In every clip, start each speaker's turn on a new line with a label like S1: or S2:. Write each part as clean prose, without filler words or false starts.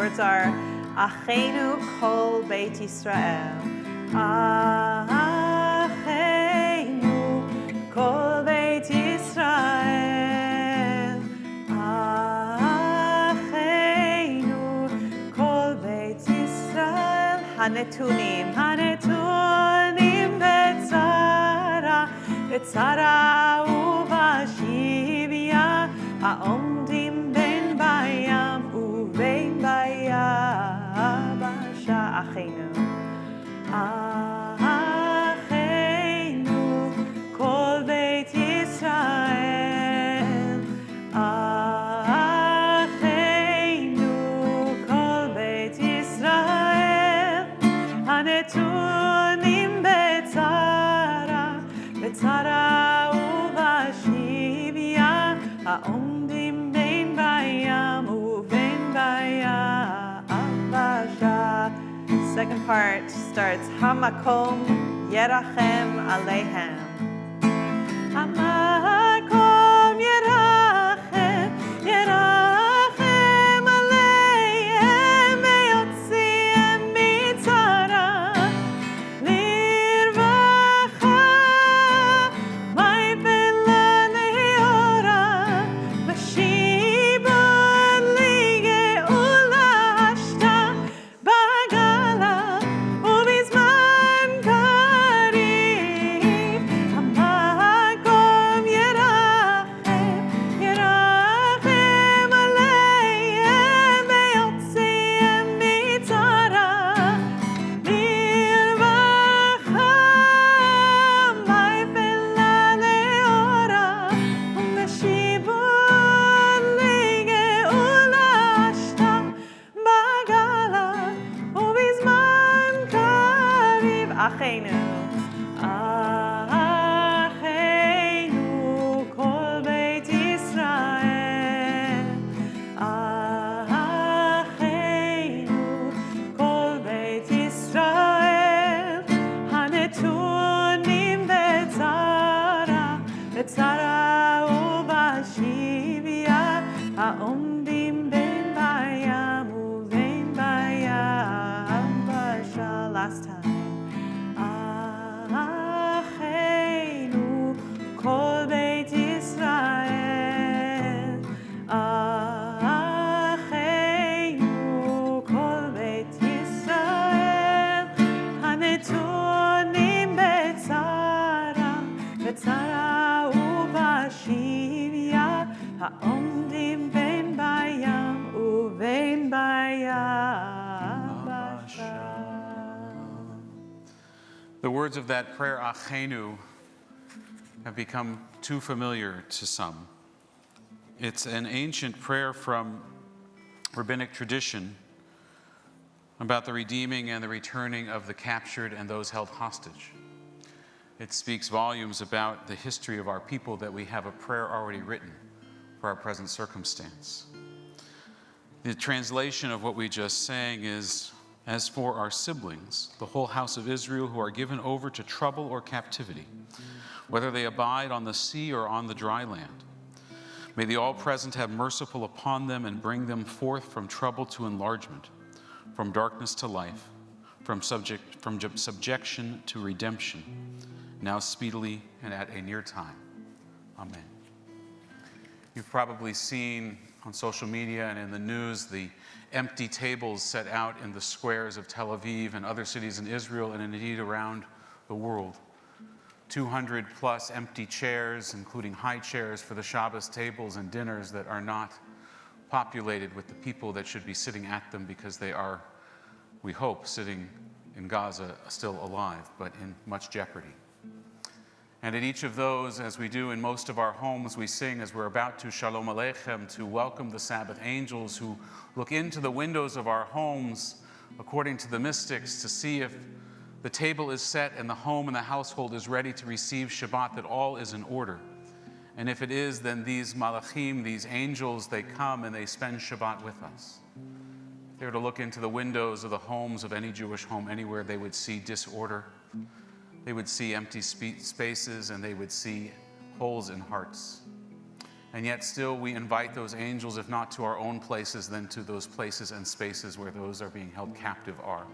S1: words are Achenu Kol Beit Yisrael. Achenu Kol Beit Yisrael. Achenu Kol Beit Yisrael. Hanetunim betzara ubashivia haomdim ben bayam uvein bayabasha achenu achenu kol beit Yisrael achenu kol beit Yisrael hanetunim betzara ubashivia haomdim ben bayam uvein bayabasha. Second part starts Hamakom Yerachem Aleihem. Hamakom Yerachem Yerachem Aleihem Meyotziem mitzara lirvacha ma'ifel leora v'shibud ligeula hashta bagala ubizman karev hamakom yerachem yerachem aleihem meyotziem mitzara lirvacha ma'ifel leora v'shibud ligeula hashta bagala ubizman karev. Achenu achenu kol beit Yisrael achenu kol beit Yisrael hanetunim betzara ubashivia haomdim ben bayam uvein bayabasha. Last time. Achenu kol beit Yisrael achenu kol beit Yisrael hanetunim betzara ubashivia haomdim ben bayam uvein bayabasha.
S2: The words of that prayer, Achenu, have become too familiar to some. It's an ancient prayer from rabbinic tradition about the redeeming and the returning of the captured and those held hostage. It speaks volumes about the history of our people that we have a prayer already written for our present circumstance. The translation of what we just sang is, as for our siblings, the whole house of Israel who are given over to trouble or captivity, whether they abide on the sea or on the dry land, may the All-Present have merciful upon them and bring them forth from trouble to enlargement, from darkness to life, from subjection to redemption, now speedily and at a near time. Amen. You've probably seen on social media and in the news the empty tables set out in the squares of Tel Aviv and other cities in Israel and indeed around the world. 200 plus empty chairs, including high chairs for the Shabbos tables and dinners that are not populated with the people that should be sitting at them because they are, we hope, sitting in Gaza still alive, but in much jeopardy. And at each of those, as we do in most of our homes, we sing as we're about to Shalom Aleichem, to welcome the Sabbath angels who look into the windows of our homes, according to the mystics, to see if the table is set and the home and the household is ready to receive Shabbat, that all is in order. And if it is, then these malachim, these angels, they come and they spend Shabbat with us. If they were to look into the windows of the homes of any Jewish home anywhere, they would see disorder. They would see empty spaces, and they would see holes in hearts. And yet still we invite those angels, if not to our own places, then to those places and spaces where those are being held captive are,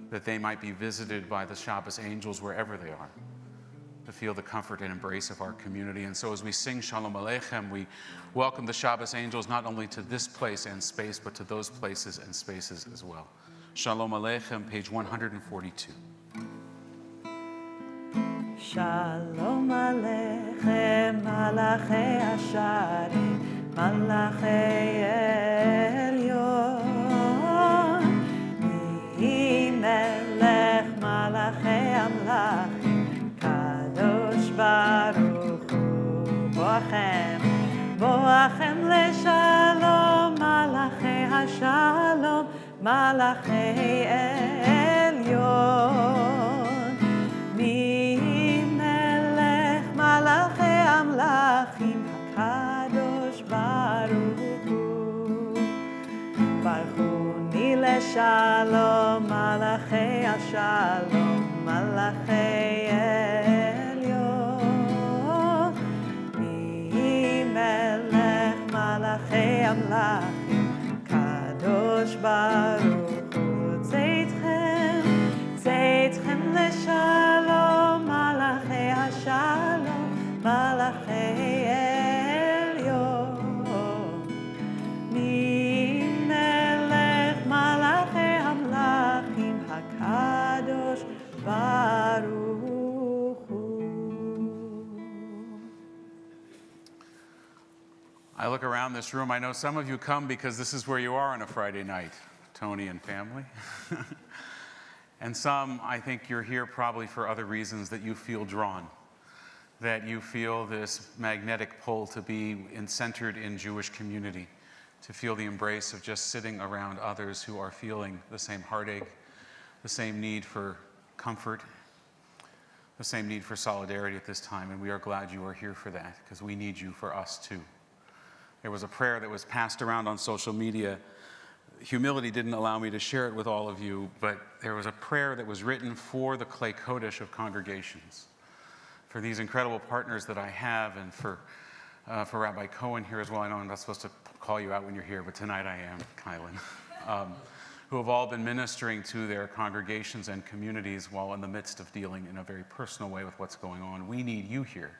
S2: that they might be visited by the Shabbos angels wherever they are, to feel the comfort and embrace of our community. And so as we sing Shalom Aleichem, we welcome the Shabbos angels not only to this place and space, but to those places and spaces as well. Shalom Aleichem, page 142.
S1: Shalom Aleichem, Malachei Asharim, Malachei Elyon, Mi Melech Malachei Amlachim, Kadosh Baruch Hu, Boachem, Boachem LeShalom, Malachei HaShalom, Malachei Elyon, Mi Melech Malachei Amlachim, Kadosh Baruch Hu, Baruchuni LeShalom, Malachei HaShalom, Malachei Elyon, Mi Melech Malachei Amlachim, Kadosh Baruch Hu, Tzedchem LeShalom, Malachei HaShalom, Malachei Elyon, Mi Melech Malachei Amlachim, HaKadosh Baruch Hu.
S2: I look around this room. I know some of you come because this is where you are on a Friday night, Tony and family. And some, I think you're here probably for other reasons, that you feel drawn, that you feel this magnetic pull to be centered in Jewish community, to feel the embrace of just sitting around others who are feeling the same heartache, the same need for comfort, the same need for solidarity at this time. And we are glad you are here for that, because we need you for us too. There was a prayer that was passed around on social media. Humility didn't allow me to share it with all of you, but there was a prayer that was written for the Klei Kodesh of congregations, for these incredible partners that I have, and for Rabbi Cohen here as well. I know I'm not supposed to call you out when you're here, but tonight I am, Kylan, who have all been ministering to their congregations and communities while in the midst of dealing in a very personal way with what's going on. We need you here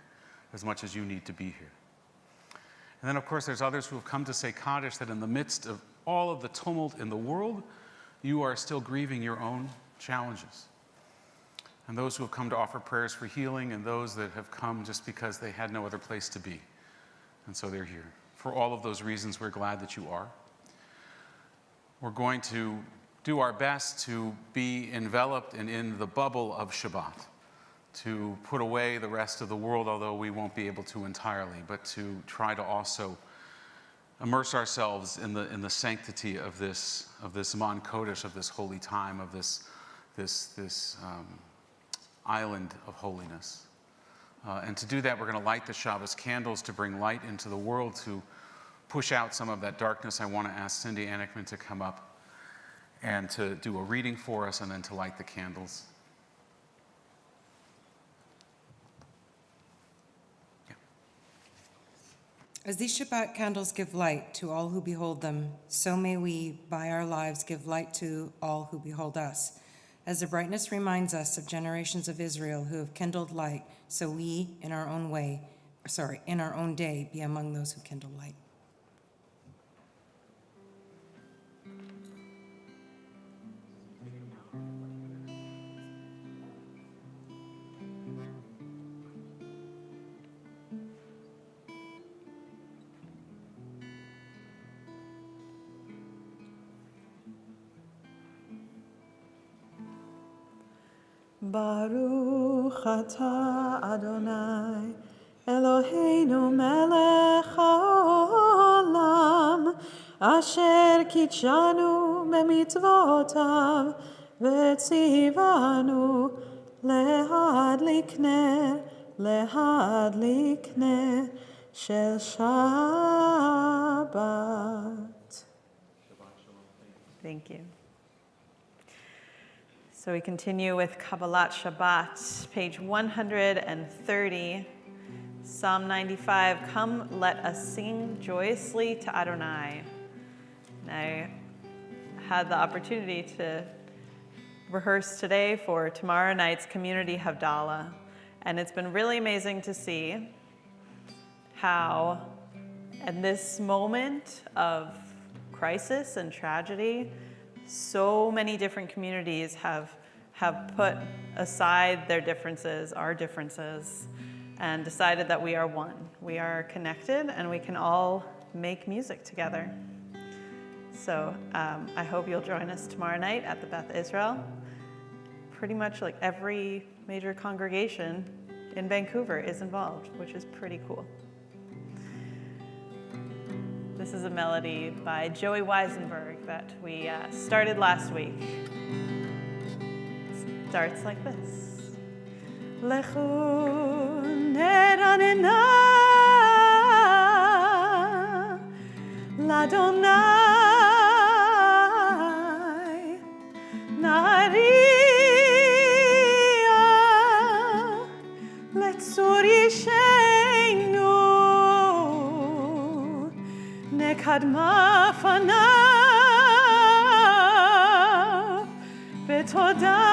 S2: as much as you need to be here. And then, of course, there's others who have come to say Kaddish, that in the midst of all of the tumult in the world, you are still grieving your own challenges. And those who have come to offer prayers for healing, and those that have come just because they had no other place to be. And so they're here. For all of those reasons, we're glad that you are. We're going to do our best to be enveloped and in the bubble of Shabbat, to put away the rest of the world, although we won't be able to entirely, but to try to also immerse ourselves in the sanctity of this Zman Kodesh, of this holy time, of this island of holiness. And to do that, we're going to light the Shabbos candles to bring light into the world, to push out some of that darkness. I want to ask Cindy Anickman to come up and to do a reading for us, and then to light the candles.
S3: As these Shabbat candles give light to all who behold them, so may we, by our lives, give light to all who behold us. As the brightness reminds us of generations of Israel who have kindled light, so we, in our own day, be among those who kindle light.
S1: Baruch atah Adonai, Eloheinu melech haolam, asher kitshanu b'mitzvotav, v'tzivanu lehadlik ner shel Shabbat. Thank you. So we continue with Kabalat Shabbat, page 130, Psalm 95, come let us sing joyously to Adonai. And I had the opportunity to rehearse today for tomorrow night's community Havdalah. And it's been really amazing to see how in this moment of crisis and tragedy, so many different communities have put aside their differences, our differences, and decided that we are one. We are connected and we can all make music together. So I hope you'll join us tomorrow night at the Beth Israel. Pretty much like every major congregation in Vancouver is involved, which is pretty cool. This is a melody by Joey Weisenberg that we started last week. It starts like this. Lechu neranena l'Adonai nahariya letzur yisheinu nekadma fanav betodah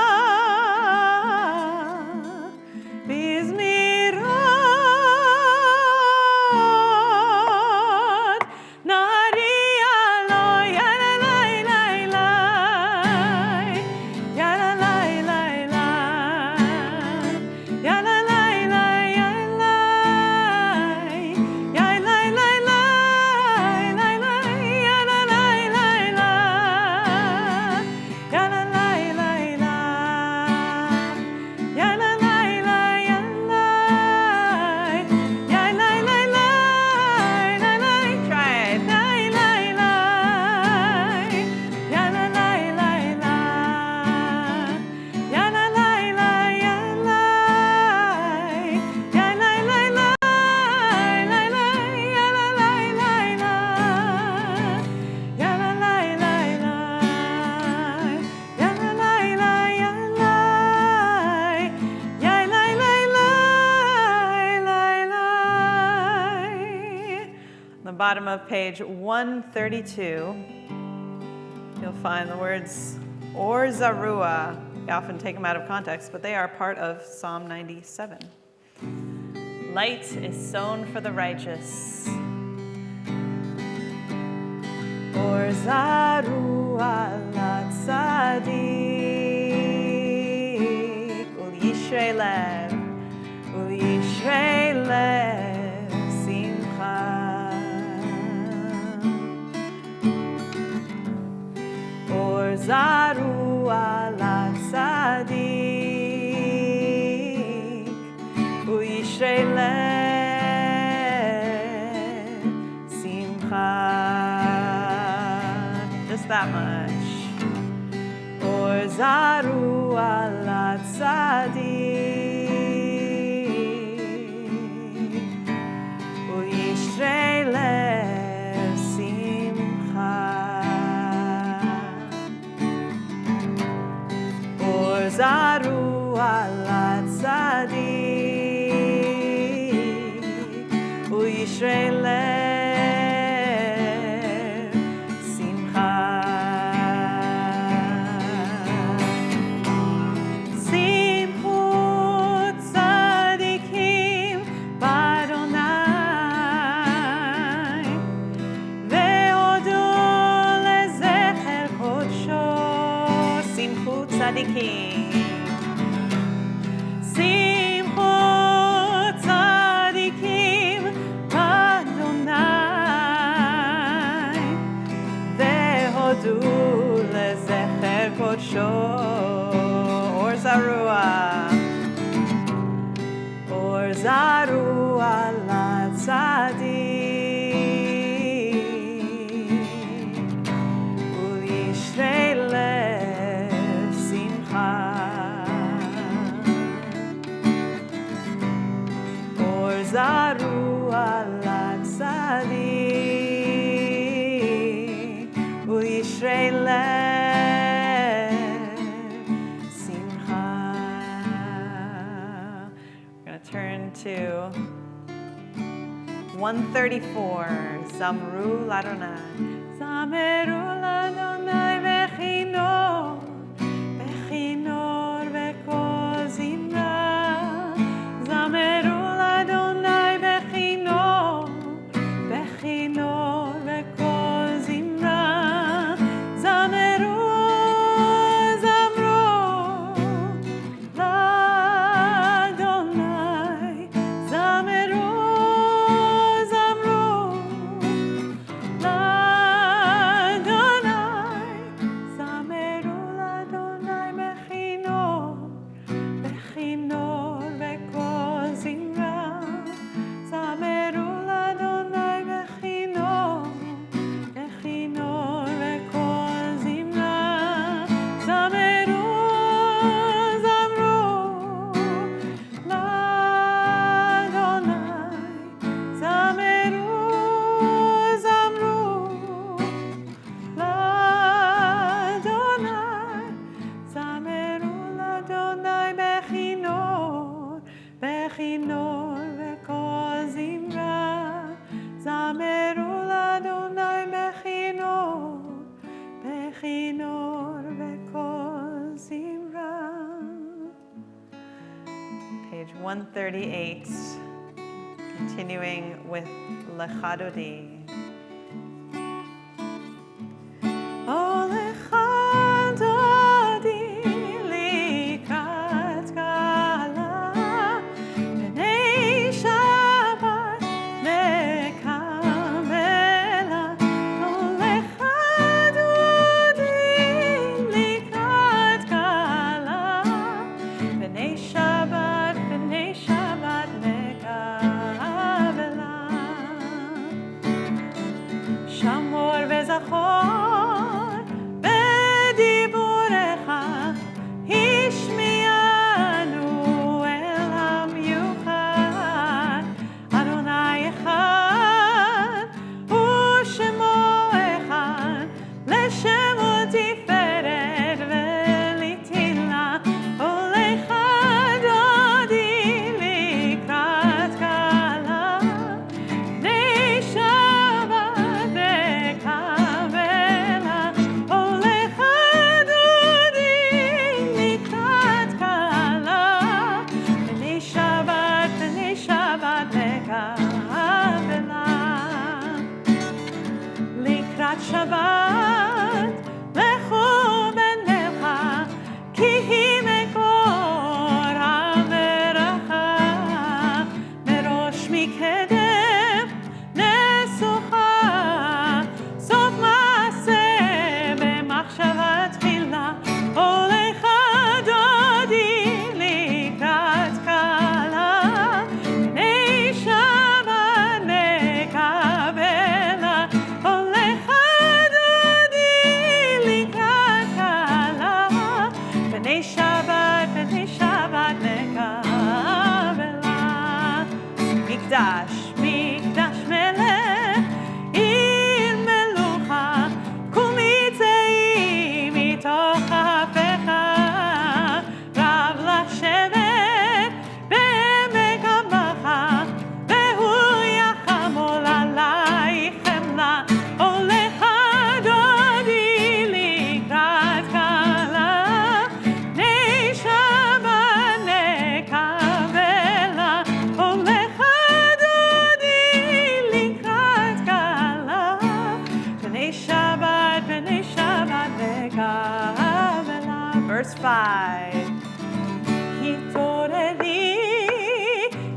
S1: Bottom of page 132, you'll find the words or Zarua. We often take them out of context, but they are part of Psalm 97. Light is sown for the righteous. Or Zarua la tzadik ul yishrei lev simcha. Zaru ala tzadik u'yishrei lev simcha. Just that much. Or zaru ala tzadik u'yishrei lev simcha. Zaru ala tzadik u'yishrei lev simcha. Simchu tzadikim b'Adonai ve'odu lezecher kodsho. Simchu tzadikim. Or Zarua la tzadik u'yishrei lev simcha. Or Zarua la tzadik u'yishrei lev 134, Zamru Ladonai. Zameru Ladonai bechinor, bechinor vekol zimra. Zameru Ladonai bechinor, bechinor vekol zimra. Zameru, zamru, Ladonai. Zameru, zamru, Ladonai. Zameru Ladonai bechinor, bechinor vekol zimra. Zameru Ladonai bechinor, bechinor vekol zimra. Zameru, zamru, Ladonai. Zameru, zamru, Ladonai. Zameru Ladonai bechinor, bechinor vekol zimra. Zameru Ladonai bechinor, bechinor vekol zimra. Page 138, continuing with Lecha Dodi. Oh, Lecha Dodi, likrat kala, b'nei Shabbat nekabela. Oh, Lecha Dodi, likrat kala, b'nei Shabbat nekabela. Shamor וזכור בדיבורך, השמיענו אל המיוחד. אדוני אחד ושמו אחד, לשמו תפארת ולתהילה. הולך דודי לקראת כלה, בני שבת נקבלה. הולך דודי לקראת כלה, בני שבת נקבלה. לקראת שבת לכו בנך, כי היא מקור הברכה. מראש מקדם נסוכה, סוף מעשה במחשבה תחילה. הולך דודי לקראת כלה, בני שבת נקבלה. הולך דודי לקראת כלה, בני שבת נקבלה. מקדש, מקדש מלך, עיר מלוכה, קומי צאי מתוך אפיך. רב לשבת בעמק הבכה, והוא יחמול עלייך חמלה. הולך דודי לקראת כלה, בני שבת נקבלה. הולך דודי לקראת כלה, בני שבת נקבלה. Verse 5. התעוררי,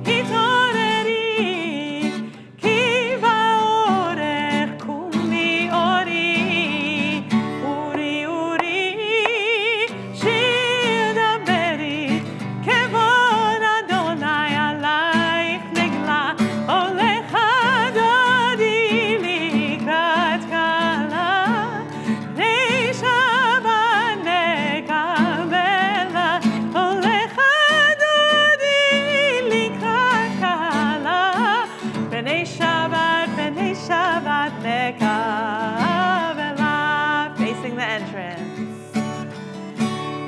S1: התעוררי, כי באורך קומי אורי. אורי, אורי, שיר דברי, כבוד אדוני עלייך נגלה. הולך דודי לקראת כלה, בני שבת נקבלה. הולך דודי לקראת כלה, בני שבת נקבלה. Facing the entrance.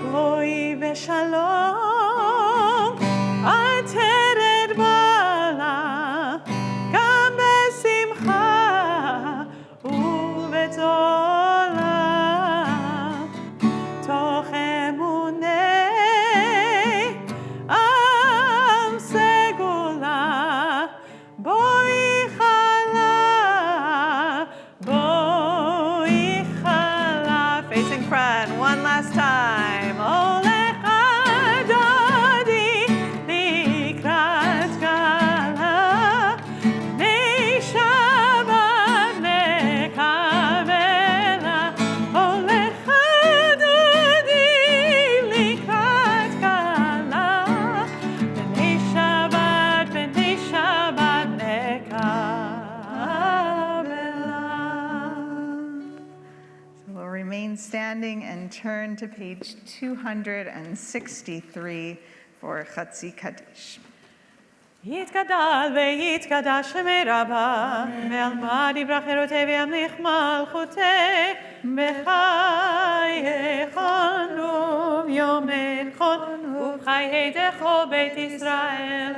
S1: גלוי ושלום עטרת בעלה, גם And one last time. Olecha dodi likrat gala. Nei Shabbat nekavela. Olecha dodi likrat gala. B'nei Shabbat nekavela.
S4: So we'll remain standing and turn to page 263 for Chatzi Kaddish.
S1: יתגדל ויתקדש מרבה, ועלמד יברח חירותי וימליך מלכותי, בחייכון וביומכון, ובחיי דכל בית ישראל,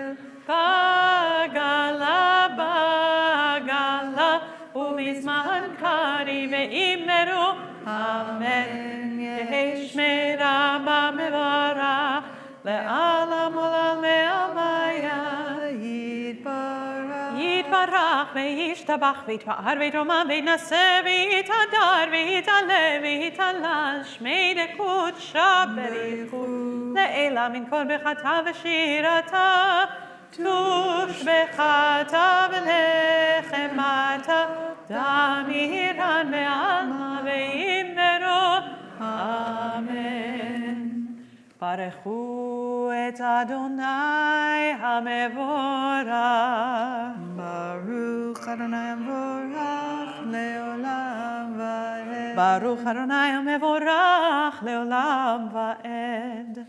S1: בגלה בגלה, ובזמן קריב ואמרו, אמן. יהי שמי רבה מברך, לעולם עולם והוויה. יתברך וישתבח ויתפאר ויתרומם ויתנשא ויתהדר ויתעלה ויתהלל שמי דקודשא בריחו לעילא מן כל ברכתה ושירתה תושבחתה ונחמתה דמירן בעלמא ואמרו אמן. ברכו את אדוני המבורך.
S4: Baruch Adonai Amvorach Leolam Vaed.
S1: ברוך אדוני המבורך לעולם ועד.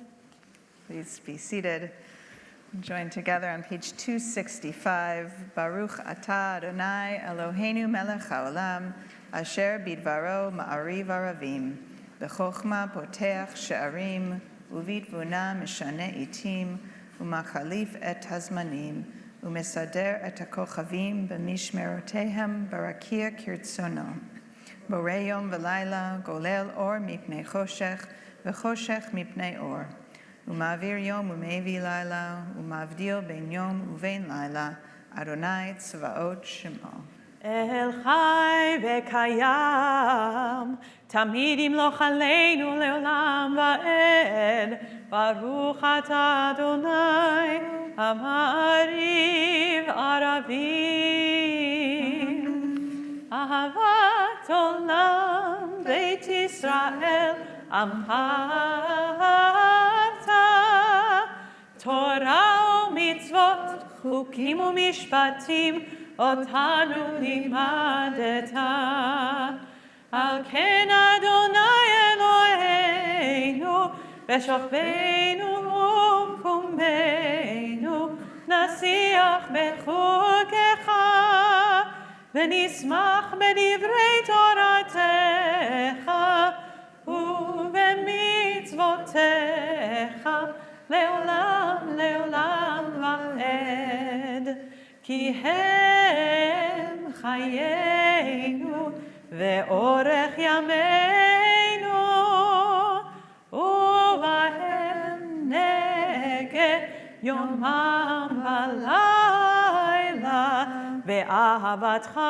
S4: Please be seated. Join together on page 265. Baruch atah Adonai Eloheinu melech haolam asher bidvaro ma'ariv aravim b'chokhma poteach she'arim ובתבונה משנה עתים ומחליף את הזמנים ומסדר את הכוכבים במשמרותיהם ברקיע כרצונו. בורא יום ולילה גולל אור מפני חושך וחושך מפני אור. ומעביר יום ומביא לילה ומבדיל בין יום ובין לילה. אדוני צבאות שמו.
S1: אל חי וקיים, תמיד ימלוך עלינו לעולם ועד. ברוך אתה אדוני, המעריב ערבים. אהבת עולם, בית ישראל, עמך אהבת. תורה ומצוות, חוקים ומשפטים, אותנו לימדת. על כן אדוני אלוהינו, בשוכבנו ובקומנו, נשיח בחוקך, ונשמח בדברי תורתך, ובמצוותיך, לעולם לעולם ועד. כי הם חיינו ואורך ימינו, ובהם נגד יומם ולילה, ואהבתך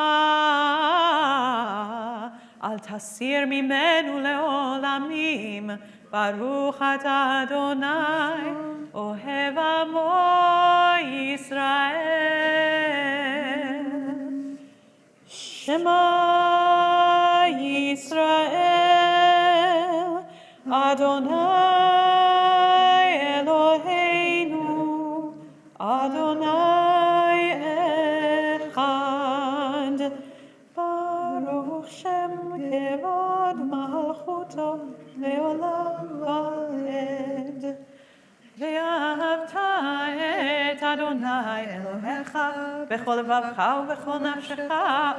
S1: אל תסיר ממנו לעולמים. ברוך אתה אדוני, אוהב עמו ישראל. שמע ישראל, אדוני אלוהינו, אדוני אחד. ברוך שם כבוד מלכותו לעולם ועד. ואהבת את אדוני אלוהיך בכל לבבך ובכל נפשך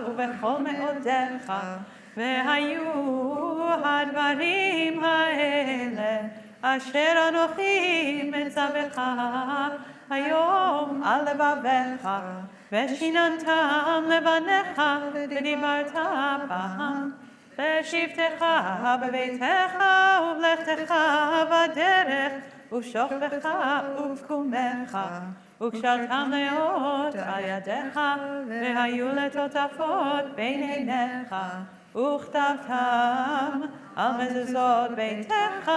S1: ובכל מאודיך. והיו הדברים האלה אשר אנוכי מצווך היום על לבביך, ושיננתם לבניך ודיברת בם. בשבתך בביתך ובלכתך בדרך ובשוכבך ובקומך, וקשרתם לאות על ידיך, והיו לטוטפות בין עיניך. וכתבתם על מזוזות ביתך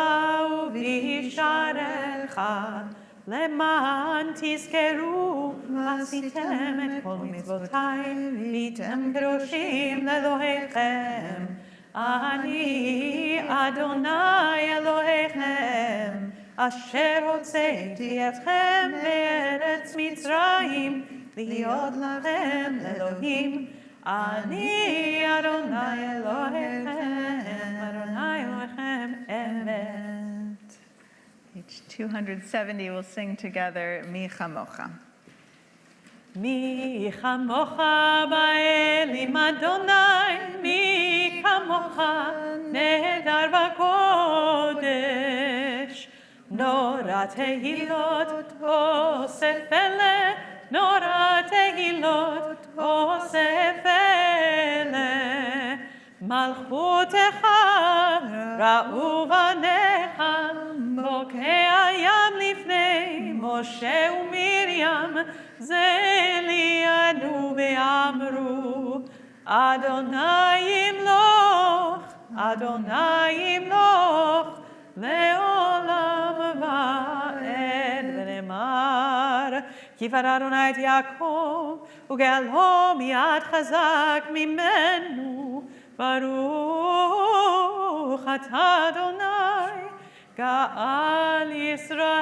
S1: ובשעריך, למען תזכרו ועשיתם את כל מצוותיי, והייתם קדושים לאלוהיכם. אני אדוני אלוהיכם, אשר הוצאתי אתכם מארץ מצרים, להיות לכם לאלוהים. אני אדוני אלוהיכם, אדוני אלוהיכם אמת.
S4: Page 270, we'll sing together, Mi Chamocha.
S1: מי כמוך באלים אדוני, מי כמוך נהדר בקודש. נורא תהילות אוסף אלה, נורא תהילות אוסף אלה. מלכותך ראו בניך, בוקע ים לפני משה ומרים, זה לינו ואמרו, אדוני ימלוך, אדוני ימלוך, לעולם ועד. ונאמר, כי פרע אדוני את יעקב, וגאלו מיד חזק ממנו, ברוך אתה אדוני, גאל ישראל.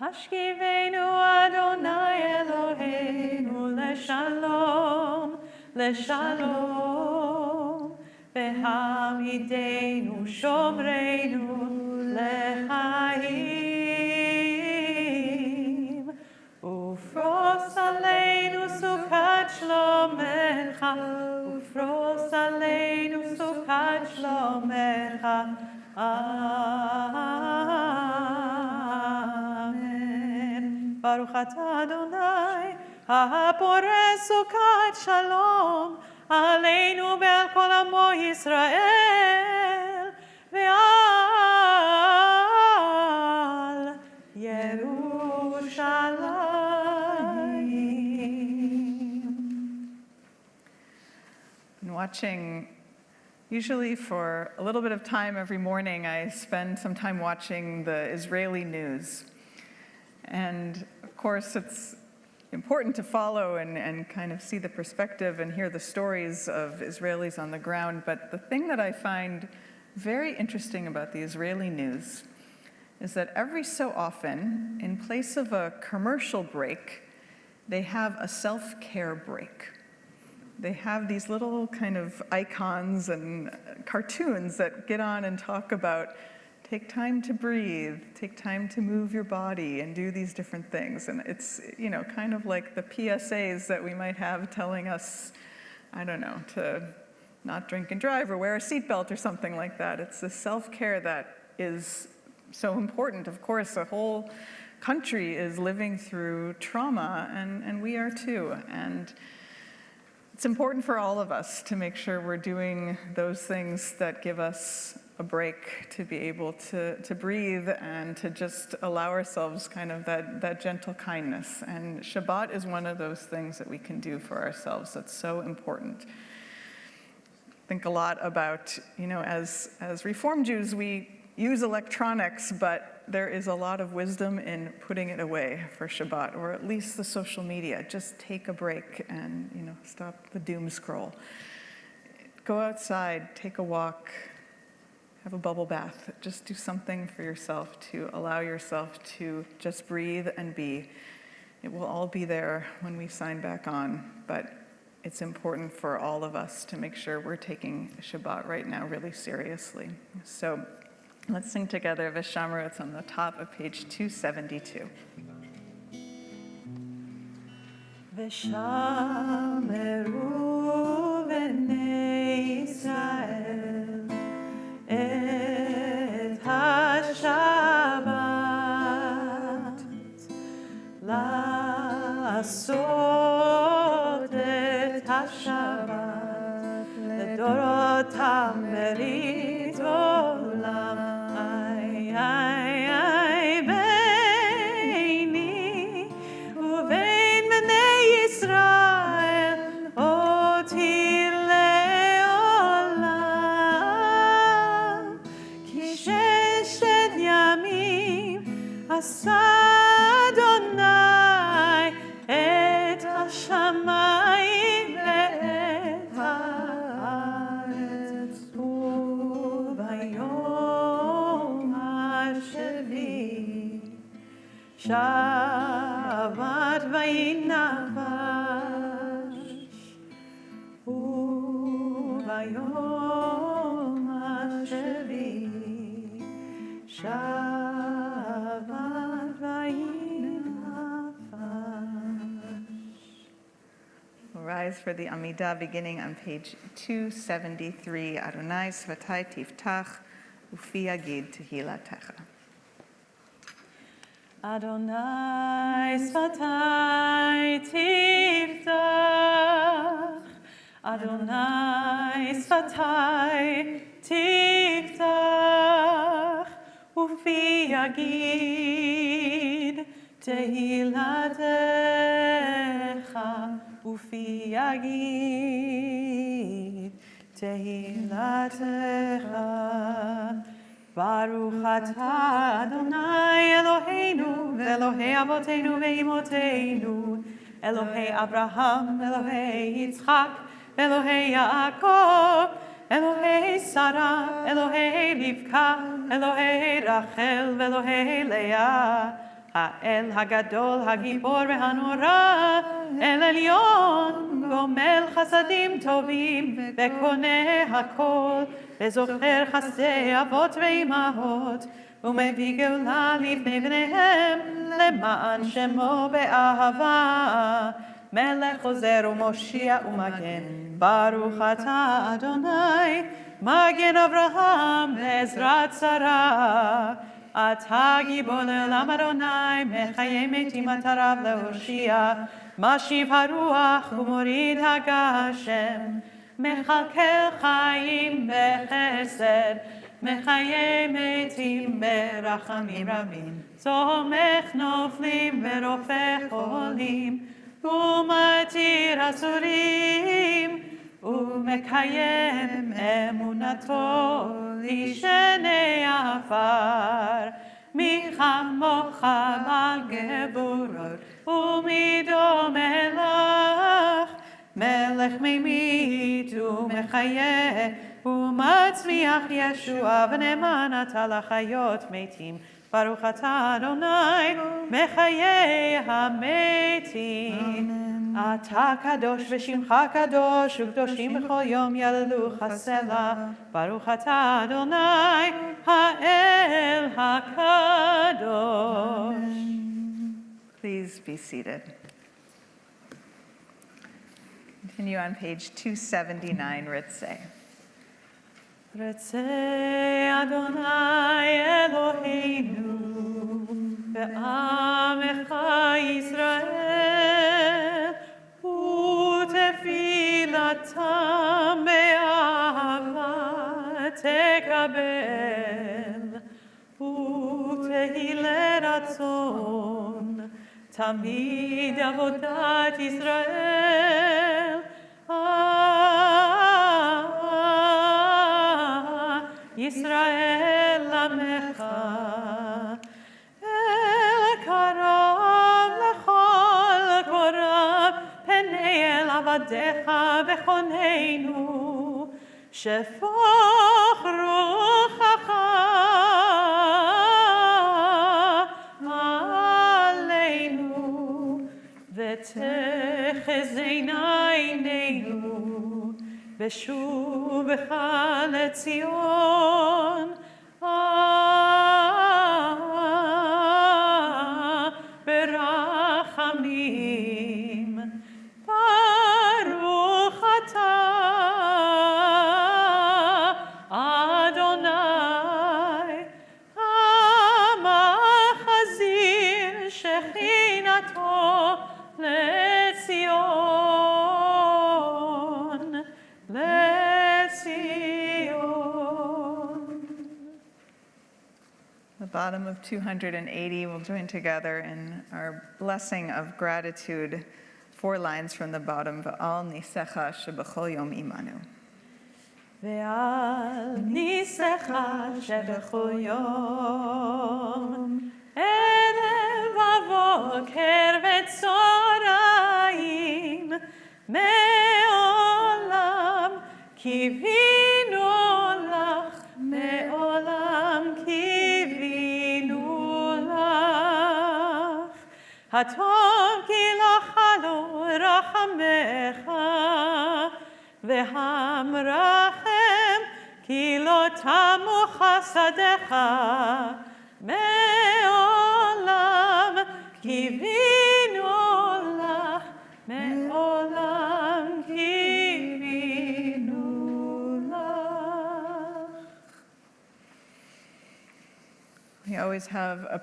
S1: השכיבנו אדוני אלוהינו לשלום, לשלום, והעמידנו שומרנו לחיים. ופרוס עלינו סוכת שלומך, ופרוס עלינו סוכת שלומך. ברוך אתה אדוני, הפורס סוכת שלום, עלינו ועל כל עמו ישראל, ועל ירושלים.
S4: Been watching, usually for a little bit of time every morning, I spend some time watching the Israeli news. And of course, it's important to follow and kind of see the perspective and hear the stories of Israelis on the ground. But the thing that I find very interesting about the Israeli news is that every so often, in place of a commercial break, they have a self-care break. They have these little kind of icons and cartoons that get on and talk about take time to breathe, take time to move your body and do these different things. And it's, you know, kind of like the PSAs that we might have telling us, I don't know, to not drink and drive or wear a seatbelt or something like that. It's the self-care that is so important. Of course, the whole country is living through trauma, and we are too. And it's important for all of us to make sure we're doing those things that give us a break, to be able to breathe and to just allow ourselves kind of that gentle kindness. And Shabbat is one of those things that we can do for ourselves that's so important. Think a lot about, you know, as Reform Jews, we use electronics, but there is a lot of wisdom in putting it away for Shabbat, or at least the social media. Just take a break and, you know, stop the doom scroll. Go outside, take a walk, have a bubble bath. Just do something for yourself to allow yourself to just breathe and be. It will all be there when we sign back on, but it's important for all of us to make sure we're taking Shabbat right now really seriously. So let's sing together V'shamru. It's on the top of page 272.
S1: V'shamru b'nei Yisrael et ha-Shabbat la'asot et ha-Shabbat לדורותם ברית עולם. ביני ובין בני ישראל Shabbat vayinabash uvayom hashavi Shabbat vayinabash.
S4: We'll rise for the Amidah beginning on page 273. Adonai Svatai Tiftach Ufi Yagid Tehilatecha.
S1: Adonai Svatai Tiftach Adonai Svatai Tiftach Ufi Yagid Tehilatecha Ufi Yagid Tehilatecha Baruch atah Adonai Eloheinu Elohei Avotenu ve'imotenu Elohei Abraham Elohei Yitzchak Elohei Yaakov Elohei Sarah Elohei Rivka Elohei Rachel Elohei Leah Ha'el Hagadol Hagibor Ve'hanora El Elyon Gomel Chasadim Tovim Ve'koneh Hakol וזוכר חסדי אבות ואימהות, ומביא גאולה לפני בניהם, למען שמו באהבה. מלך עוזר ומושיע ומגן, ברוך אתה אדוני, מגן אברהם בעזרת שרה. אתה גיבור לעולם אדוני, מחיי מתים אתה רב להושיע, משיב הרוח ומוריד הגשם. מכלכל חיים בחסד, מחיי מתים ברחמים רבים. צומח נופלים ורופא חולים, ומתיר אסורים, ומקיים אמונתו לישני עפר. מי כמוך בעל גבורות, ומי דומה לך? מלך ממית ומחיה, ומצמיח ישועה ונאמן אתה לחיות מתים. ברוך אתה אדוני, מחיי המתים. אתה קדוש ושמך קדוש, וקדושים בכל יום יעללוך הסלע. ברוך אתה אדוני, האל הקדוש.
S4: Please be seated. Continue on page 279, Ritzeh.
S1: Ritzeh Adonai Eloheinu ve'amecha Yisrael u'tefilatam be'ahava tekabel u'tehile ratzon tamid avodat Yisrael Yisrael Amecha El Karam Lechol Koram Penei El Avadecha Bechoneinu Shefoch Ruchacha Aleinu V'techezena Eineinu בשובך לציון, ברחמים, ברוך אתה, אדוני, המחזיר שכינתו לציון.
S4: The bottom of 280 will join together in our blessing of gratitude. 4 lines from the bottom. V'al nisecha shebechol yom imanu.
S1: Ve'al nisecha shebechol yom erev v'avoker v'tzoraim me'olam kivinu lach me'olam kivinu lach הטוב כי לא חלו רחמך, והמרחם כי לא תמו חסדיך, מעולם קיווינו לך, מעולם קיווינו לך.
S4: We always have a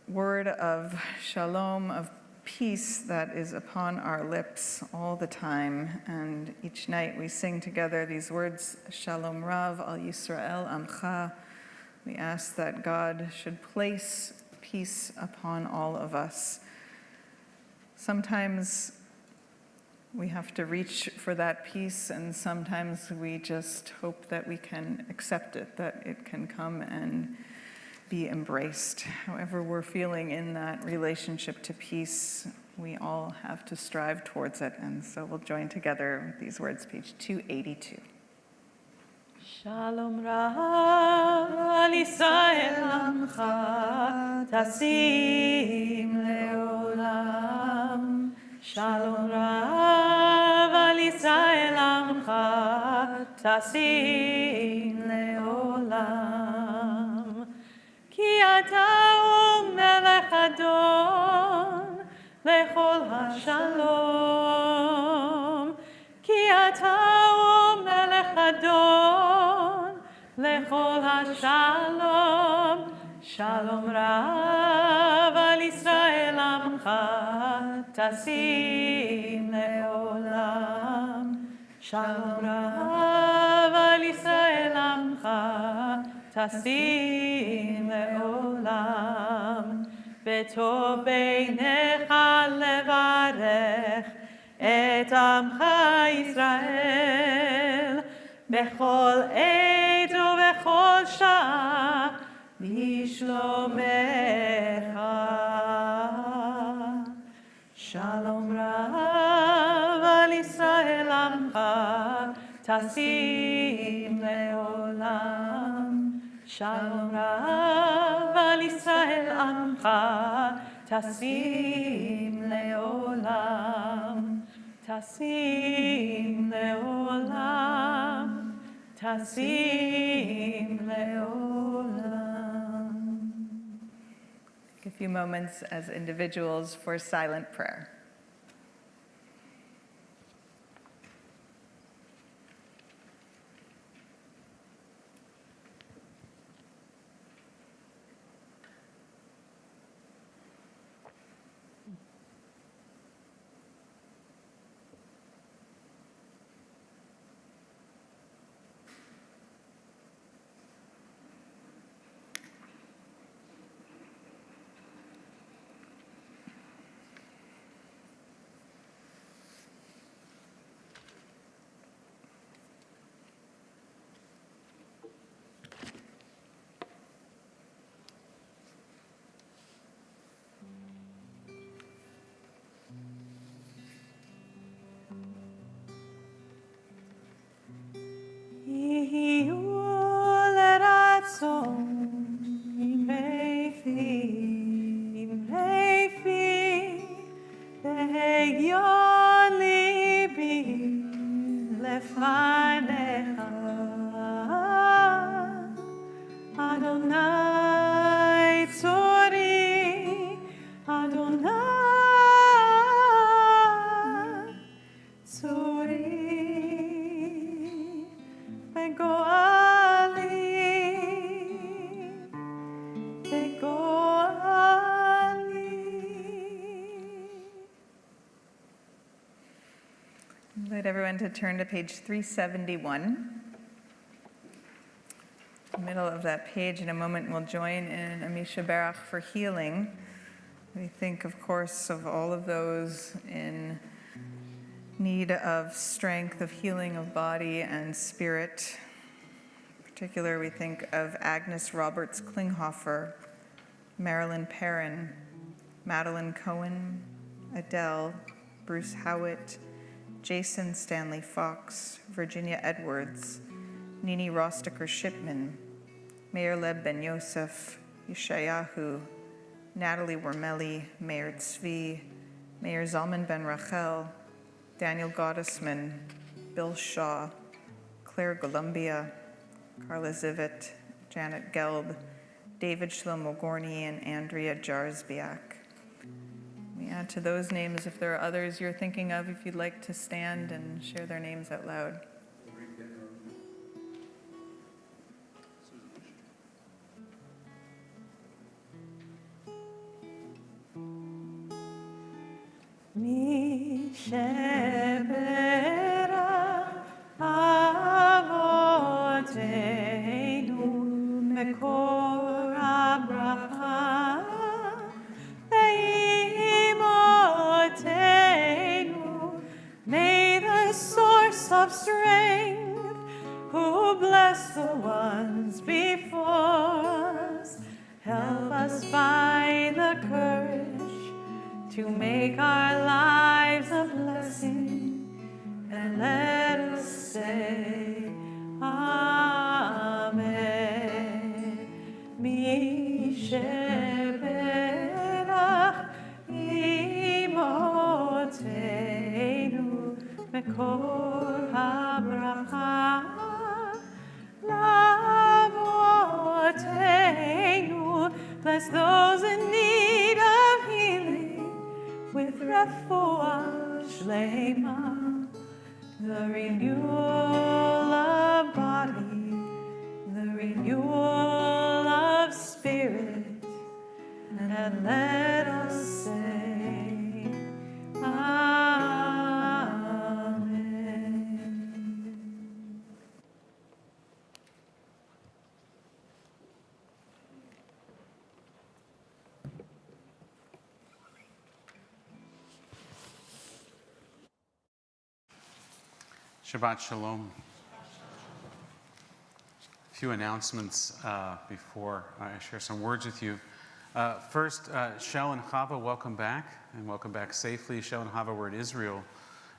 S4: word of shalom, of peace that is upon our lips all the time. And each night we sing together these words, Shalom Rav al Yisrael Amcha. We ask that God should place peace upon all of us. Sometimes we have to reach for that peace, and sometimes we just hope that we can accept it, that it can come and be embraced. However we're feeling in that relationship to peace, we all have to strive towards it. And so we'll join together with these words, page 282.
S1: Shalom Rav al Yisrael Amcha tasim leolam. Shalom Rav al Yisrael Amcha tasim leolam. Ki ata hu melech adon lechol hashalom. Ki ata hu melech adon lechol hashalom. Shalom Rav al Yisrael Amcha tasim leolam. Shalom Rav al Yisrael Amcha tasim leolam. V'tov beinecha levarech et amcha Yisrael bechol עת ובכל שעה בשלומך. Shalom Rav al Yisrael Amcha tasim leolam. Shalom Rav al Yisrael Amcha tasim leolam. Tasim leolam. Tasim leolam.
S4: Take a few moments as individuals for silent prayer. Invite everyone to turn to page 371. In the middle of that page, in a moment, we'll join in Amidah Barach for healing. We think, of course, of all of those in need of strength, of healing of body and spirit. In particular, we think of Agnes Roberts Klinghoffer, Marilyn Perrin, Madeline Cohen, Adele, Bruce Howitt, Jason Stanley Fox, Virginia Edwards, Nini Rosticker Shipman, Meir Leb Ben Yosef, Yeshayahu, Natalie Wormelli, Mayor Tzvi, Mayor Zalman Ben Rachel, Daniel Gottesman, Bill Shaw, Claire Columbia, Carla Zivit, Janet Gelb, David Shlomo Gorney, and Andrea Jarzbiak. We add to those names if there are others you're thinking of, if you'd like to stand and share their names out loud.
S1: Mi shebera avoteinu mekor abraha ve'imotenu. May the source of strength, who bless the ones before us, help us find the courage to make our lives a blessing, and let us say, Amen. Mi sheberach imotenu mekor habracha lavotenu. Bless those in need of healing with refuah shlema, the renewal of body, the renewal of spirit, and let us say, Amen.
S2: Shabbat Shalom. A few announcements before I share some words with you. First, Shel and Chava, welcome back, and welcome back safely. Shel and Chava were in Israel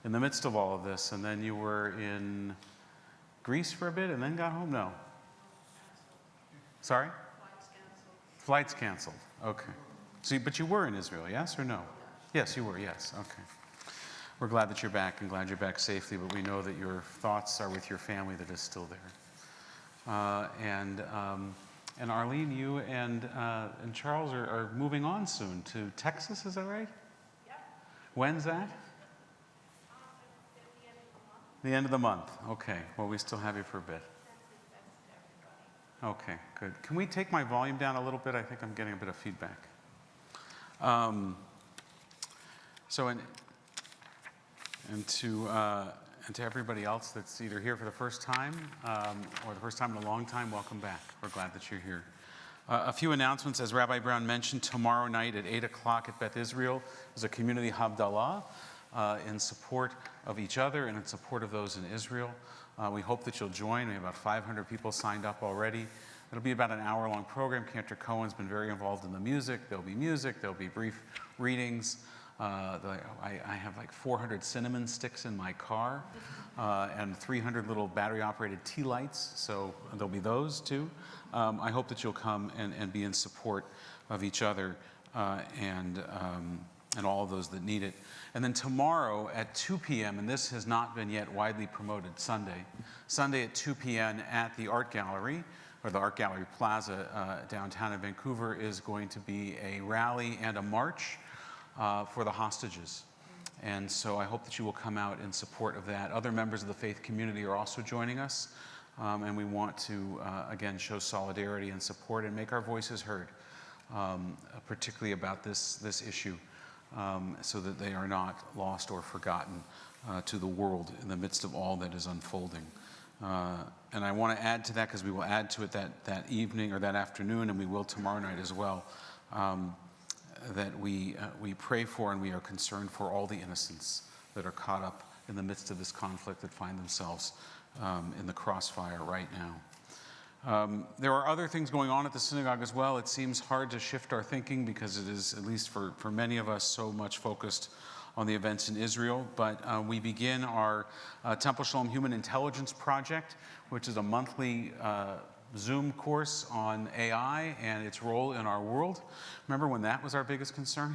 S2: in the midst of all of this, and then you were in Greece for a bit and then got home? No. Sorry? Flights canceled. Okay. So, but you were in Israel, yes or no? Yes, you were, yes. Okay. We're glad that you're back and glad you're back safely, but we know that your thoughts are with your family that is still there. And Arlene, you and Charles are moving on soon to Texas, is that right?
S5: Yep.
S2: When's that?
S5: At the
S2: The
S5: end of the month.
S2: end of the month. Okay. Well, we still have you for a bit.
S5: That's
S2: Okay, good. Can we take my volume down a little bit? I think I'm getting a bit of feedback. And to everybody else that's either here for the first time or the first time in a long time, welcome back. We're glad that you're here. A few announcements. As Rabbi Brown mentioned, tomorrow night at 8 o'clock at Beth Israel is a community Havdalah in support of each other and in support of those in Israel. We hope that you'll join. We have about 500 people signed up already. It'll be about an hour-long program. Cantor Cohen's been very involved in the music. There'll be brief readings. I have like 400 cinnamon sticks in my car and 300 little battery-operated tea lights, so there'll be those too. I hope that you'll come and be in support of each other and all of those that need it. And then tomorrow at 2 p.m., and this has not been yet widely promoted, Sunday at 2 p.m. at the Art Gallery, or the Art Gallery Plaza downtown in Vancouver, is going to be a rally and a march for the hostages. And so I hope that you will come out in support of that. Other members of the faith community are also joining us, and we want to, again, show solidarity and support and make our voices heard, particularly about this issue, so that they are not lost or forgotten to the world in the midst of all that is unfolding. And I want to add to that, because we will add to it that evening or that afternoon, and we will tomorrow night as well, that we pray for and we are concerned for all the innocents that are caught up in the midst of this conflict, that find themselves in the crossfire right now. There are other things going on at the synagogue as well. It seems hard to shift our thinking because it is, at least for many of us, so much focused on the events in Israel. But we begin our Temple Sholom Human Intelligence Project, which is a monthly Zoom course on AI and its role in our world. Remember when that was our biggest concern?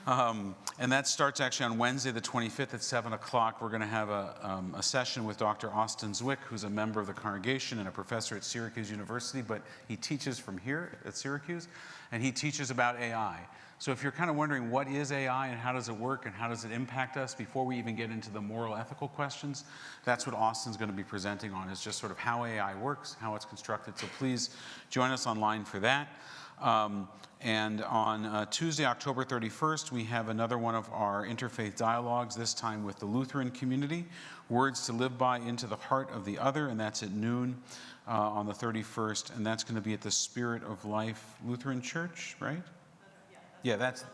S2: And that starts actually on Wednesday, the 25th at 7 o'clock. We're going to have a session with Dr. Austin Zwick, who's a member of the congregation and a professor at Syracuse University, but he teaches from here at Syracuse, and he teaches about AI. So if you're kind of wondering what is AI and how does it work and how does it impact us before we even get into the moral ethical questions, that's what Austin's going to be presenting on, is just sort of how AI works, how it's constructed. So please join us online for that. And on Tuesday, October 31st, we have another one of our interfaith dialogues, this time with the Lutheran community, Words to Live By Into the Heart of the Other, and that's at noon on the 31st, and that's going to be at the Spirit of Life Lutheran Church, right? Yeah, that's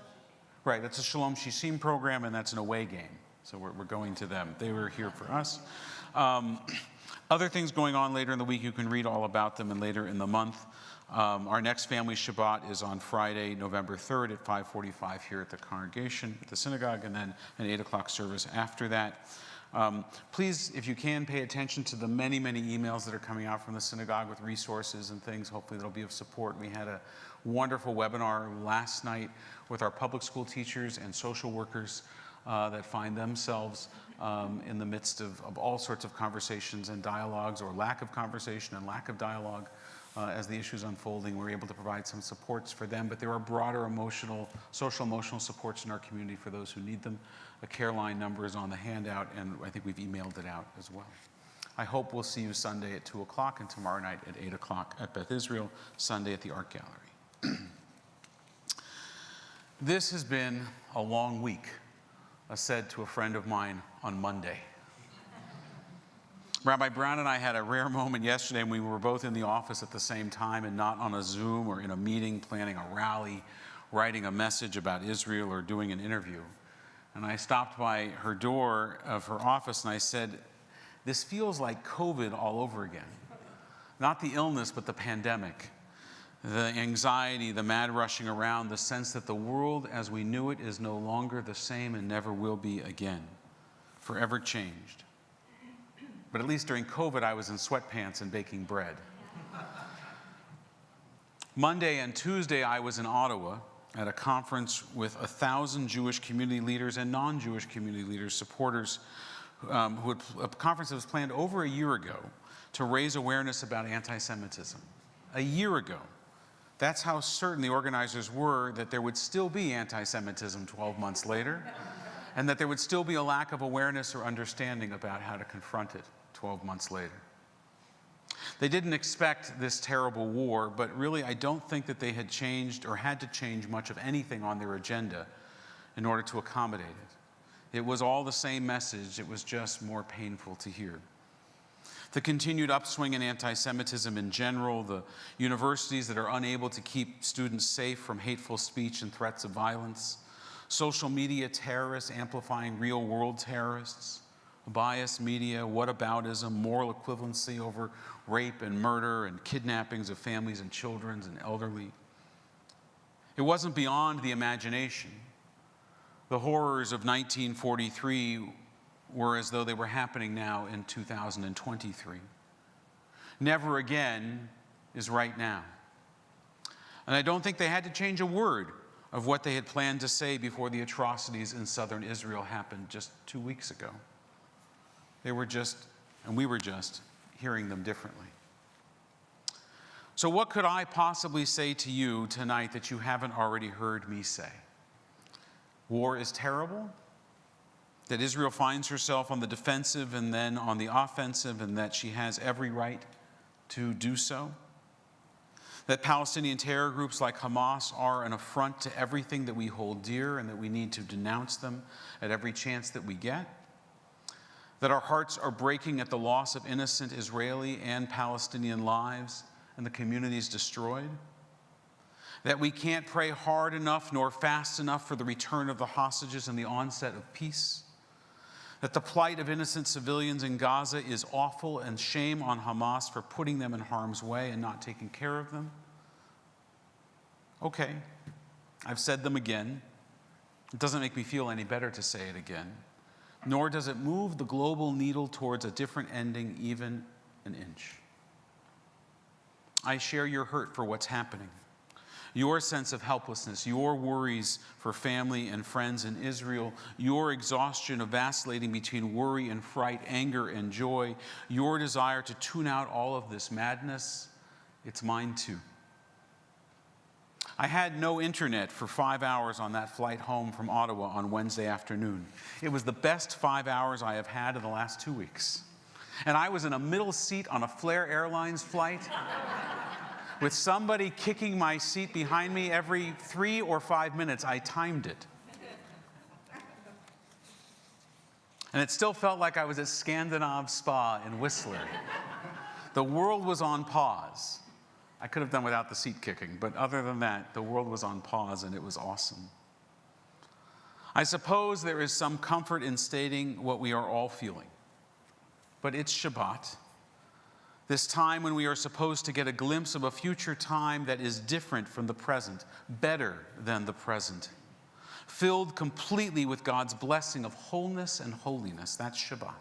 S2: right. That's a Sholom Shishim program, and that's an away game. So we're going to them. They were here for us. Other things going on later in the week, you can read all about them and later in the month. Our next family Shabbat is on Friday, November 3rd at 5:45 here at the congregation, at the synagogue, and then an 8 o'clock service after that. Please, if you can, pay attention to the many, many emails that are coming out from the synagogue with resources and things. Hopefully that'll be of support. We had a wonderful webinar last night with our public school teachers and social workers that find themselves in the midst of all sorts of conversations and dialogues, or lack of conversation and lack of dialogue as the issues unfolding. We're able to provide some supports for them, but there are broader social emotional supports in our community for those who need them. A care line number is on the handout, and I think we've emailed it out as well. I hope we'll see you Sunday at 2 o'clock and tomorrow night at 8 o'clock at Beth Israel, Sunday at the Art Gallery. This has been a long week, I said to a friend of mine on Monday. Rabbi Brown and I had a rare moment yesterday when we were both in the office at the same time and not on a Zoom or in a meeting planning a rally, writing a message about Israel or doing an interview. And I stopped by her door of her office and I said, "This feels like COVID all over again. Not the illness, but the pandemic. The anxiety, the mad rushing around, the sense that the world as we knew it is no longer the same and never will be again. Forever changed. But at least during COVID, I was in sweatpants and baking bread." Monday and Tuesday, I was in Ottawa at a conference with 1,000 Jewish community leaders and non-Jewish community leaders, supporters, a conference that was planned over a year ago to raise awareness about anti-Semitism. A year ago. That's how certain the organizers were that there would still be anti-Semitism 12 months later, and that there would still be a lack of awareness or understanding about how to confront it 12 months later. They didn't expect this terrible war, but really I don't think that they had changed or had to change much of anything on their agenda in order to accommodate it. It was all the same message, it was just more painful to hear. The continued upswing in anti-Semitism in general, the universities that are unable to keep students safe from hateful speech and threats of violence, social media terrorists amplifying real-world terrorists, biased media, whataboutism, moral equivalency over rape and murder and kidnappings of families and children and elderly. It wasn't beyond the imagination. The horrors of 1943 were as though they were happening now in 2023. Never again is right now. And I don't think they had to change a word of what they had planned to say before the atrocities in southern Israel happened just 2 weeks ago. They were just, and we were just, hearing them differently. So what could I possibly say to you tonight that you haven't already heard me say? War is terrible, that Israel finds herself on the defensive and then on the offensive, and that she has every right to do so. That Palestinian terror groups like Hamas are an affront to everything that we hold dear and that we need to denounce them at every chance that we get. That our hearts are breaking at the loss of innocent Israeli and Palestinian lives and the communities destroyed. That we can't pray hard enough nor fast enough for the return of the hostages and the onset of peace. That the plight of innocent civilians in Gaza is awful, and shame on Hamas for putting them in harm's way and not taking care of them. Okay, I've said them again. It doesn't make me feel any better to say it again, nor does it move the global needle towards a different ending even an inch. I share your hurt for what's happening, your sense of helplessness, your worries for family and friends in Israel, your exhaustion of vacillating between worry and fright, anger and joy, your desire to tune out all of this madness. It's mine too. I had no internet for 5 hours on that flight home from Ottawa on Wednesday afternoon. It was the best 5 hours I have had in the last 2 weeks. And I was in a middle seat on a Flair Airlines flight with somebody kicking my seat behind me every 3 or 5 minutes. I timed it. And it still felt like I was at Scandinav Spa in Whistler. The world was on pause. I could have done without the seat kicking, but other than that, the world was on pause and it was awesome. I suppose there is some comfort in stating what we are all feeling. But it's Shabbat, this time when we are supposed to get a glimpse of a future time that is different from the present, better than the present, filled completely with God's blessing of wholeness and holiness. That's Shabbat.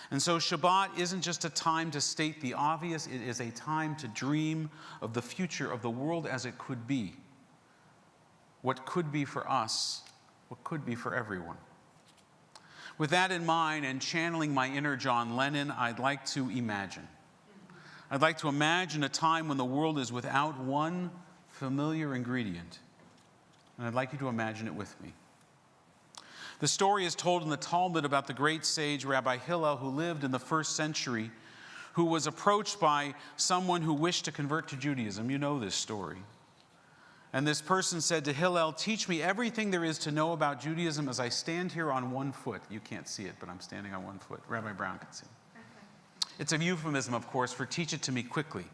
S2: And so Shabbat isn't just a time to state the obvious, it is a time to dream of the future of the world as it could be. What could be for us, what could be for everyone. With that in mind and channeling my inner John Lennon, I'd like to imagine. I'd like to imagine a time when the world is without one familiar ingredient. And I'd like you to imagine it with me. The story is told in the Talmud about the great sage Rabbi Hillel, who lived in the 1st century, who was approached by someone who wished to convert to Judaism. You know this story. And this person said to Hillel, "Teach me everything there is to know about Judaism as I stand here on one foot." You can't see it, but I'm standing on one foot. Rabbi Brown can see it. It's a euphemism, of course, for "teach it to me quickly."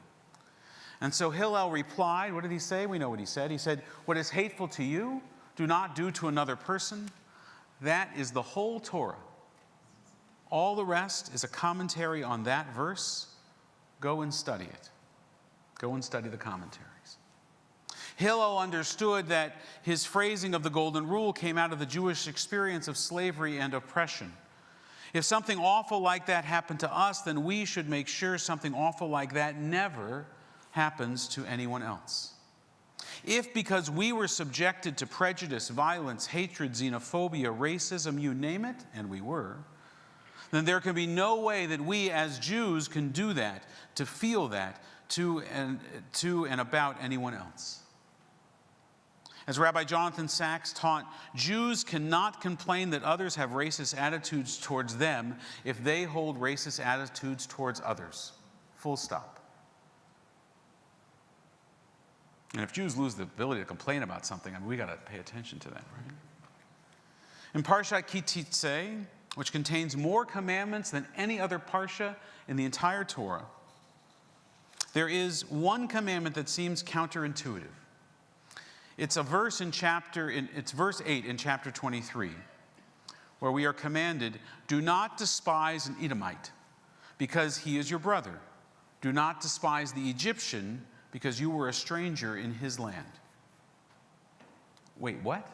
S2: And so Hillel replied, what did he say? We know what he said. He said, "What is hateful to you, do not do to another person." That is the whole Torah. All the rest is a commentary on that verse. Go and study it. Go and study the commentaries. Hillel understood that his phrasing of the Golden Rule came out of the Jewish experience of slavery and oppression. If something awful like that happened to us, then we should make sure something awful like that never happens to anyone else. If because we were subjected to prejudice, violence, hatred, xenophobia, racism, you name it, and we were, then there can be no way that we as Jews can do that, to feel that, to and about anyone else. As Rabbi Jonathan Sacks taught, Jews cannot complain that others have racist attitudes towards them if they hold racist attitudes towards others. Full stop. And if Jews lose the ability to complain about something, I mean, we got to pay attention to that, right? In Parshat Ki Teitzei, which contains more commandments than any other parsha in the entire Torah, there is one commandment that seems counterintuitive. It's a verse it's verse 8 in chapter 23, where we are commanded, "Do not despise an Edomite, because he is your brother. Do not despise the Egyptian, because you were a stranger in his land." Wait, what?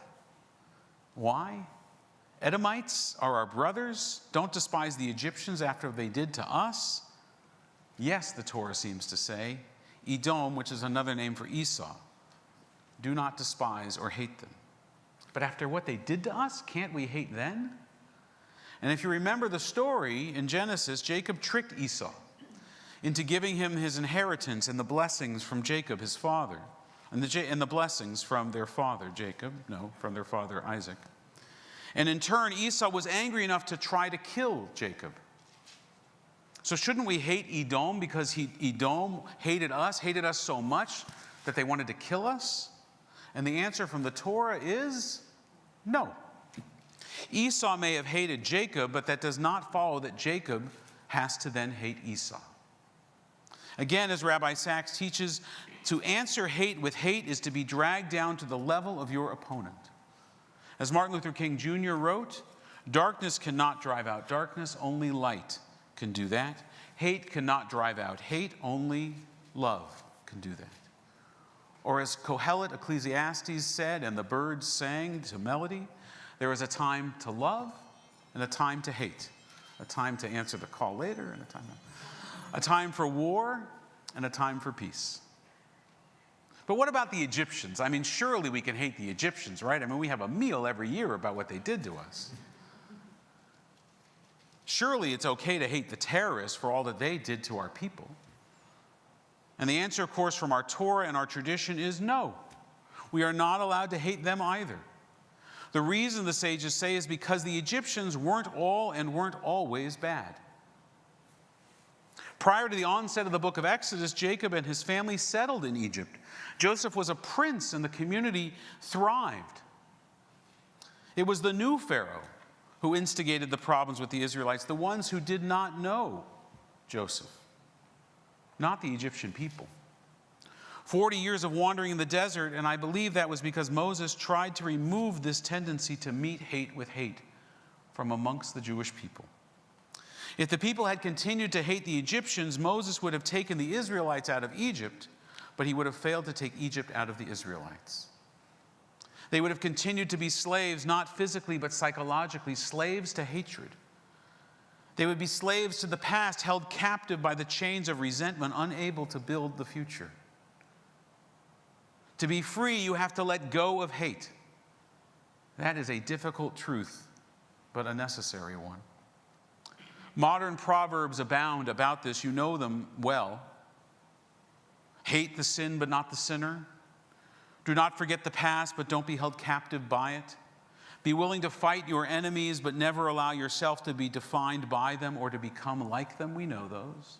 S2: Why? Edomites are our brothers. Don't despise the Egyptians after they did to us. Yes, the Torah seems to say. Edom, which is another name for Esau. Do not despise or hate them. But after what they did to us, can't we hate them? And if you remember the story in Genesis, Jacob tricked Esau into giving him his inheritance and the blessings from Jacob, his father, and the blessings from their father, from their father, Isaac. And in turn, Esau was angry enough to try to kill Jacob. So shouldn't we hate Edom because Edom hated us so much that they wanted to kill us? And the answer from the Torah is no. Esau may have hated Jacob, but that does not follow that Jacob has to then hate Esau. Again, as Rabbi Sacks teaches, to answer hate with hate is to be dragged down to the level of your opponent. As Martin Luther King Jr. wrote, "Darkness cannot drive out darkness, only light can do that. Hate cannot drive out hate, only love can do that." Or as Kohelet Ecclesiastes said, and the birds sang to melody, there is a time to love and a time to hate, a time to answer the call later and a time for war and a time for peace. But what about the Egyptians? I mean, surely we can hate the Egyptians, right? I mean, we have a meal every year about what they did to us. Surely it's okay to hate the terrorists for all that they did to our people. And the answer, of course, from our Torah and our tradition is no. We are not allowed to hate them either. The reason the sages say is because the Egyptians weren't all and weren't always bad. Prior to the onset of the book of Exodus, Jacob and his family settled in Egypt. Joseph was a prince and the community thrived. It was the new Pharaoh who instigated the problems with the Israelites, the ones who did not know Joseph, not the Egyptian people. 40 years of wandering in the desert, and I believe that was because Moses tried to remove this tendency to meet hate with hate from amongst the Jewish people. If the people had continued to hate the Egyptians, Moses would have taken the Israelites out of Egypt, but he would have failed to take Egypt out of the Israelites. They would have continued to be slaves, not physically, but psychologically, slaves to hatred. They would be slaves to the past, held captive by the chains of resentment, unable to build the future. To be free, you have to let go of hate. That is a difficult truth, but a necessary one. Modern proverbs abound about this. You know them well. Hate the sin, but not the sinner. Do not forget the past, but don't be held captive by it. Be willing to fight your enemies, but never allow yourself to be defined by them or to become like them. We know those.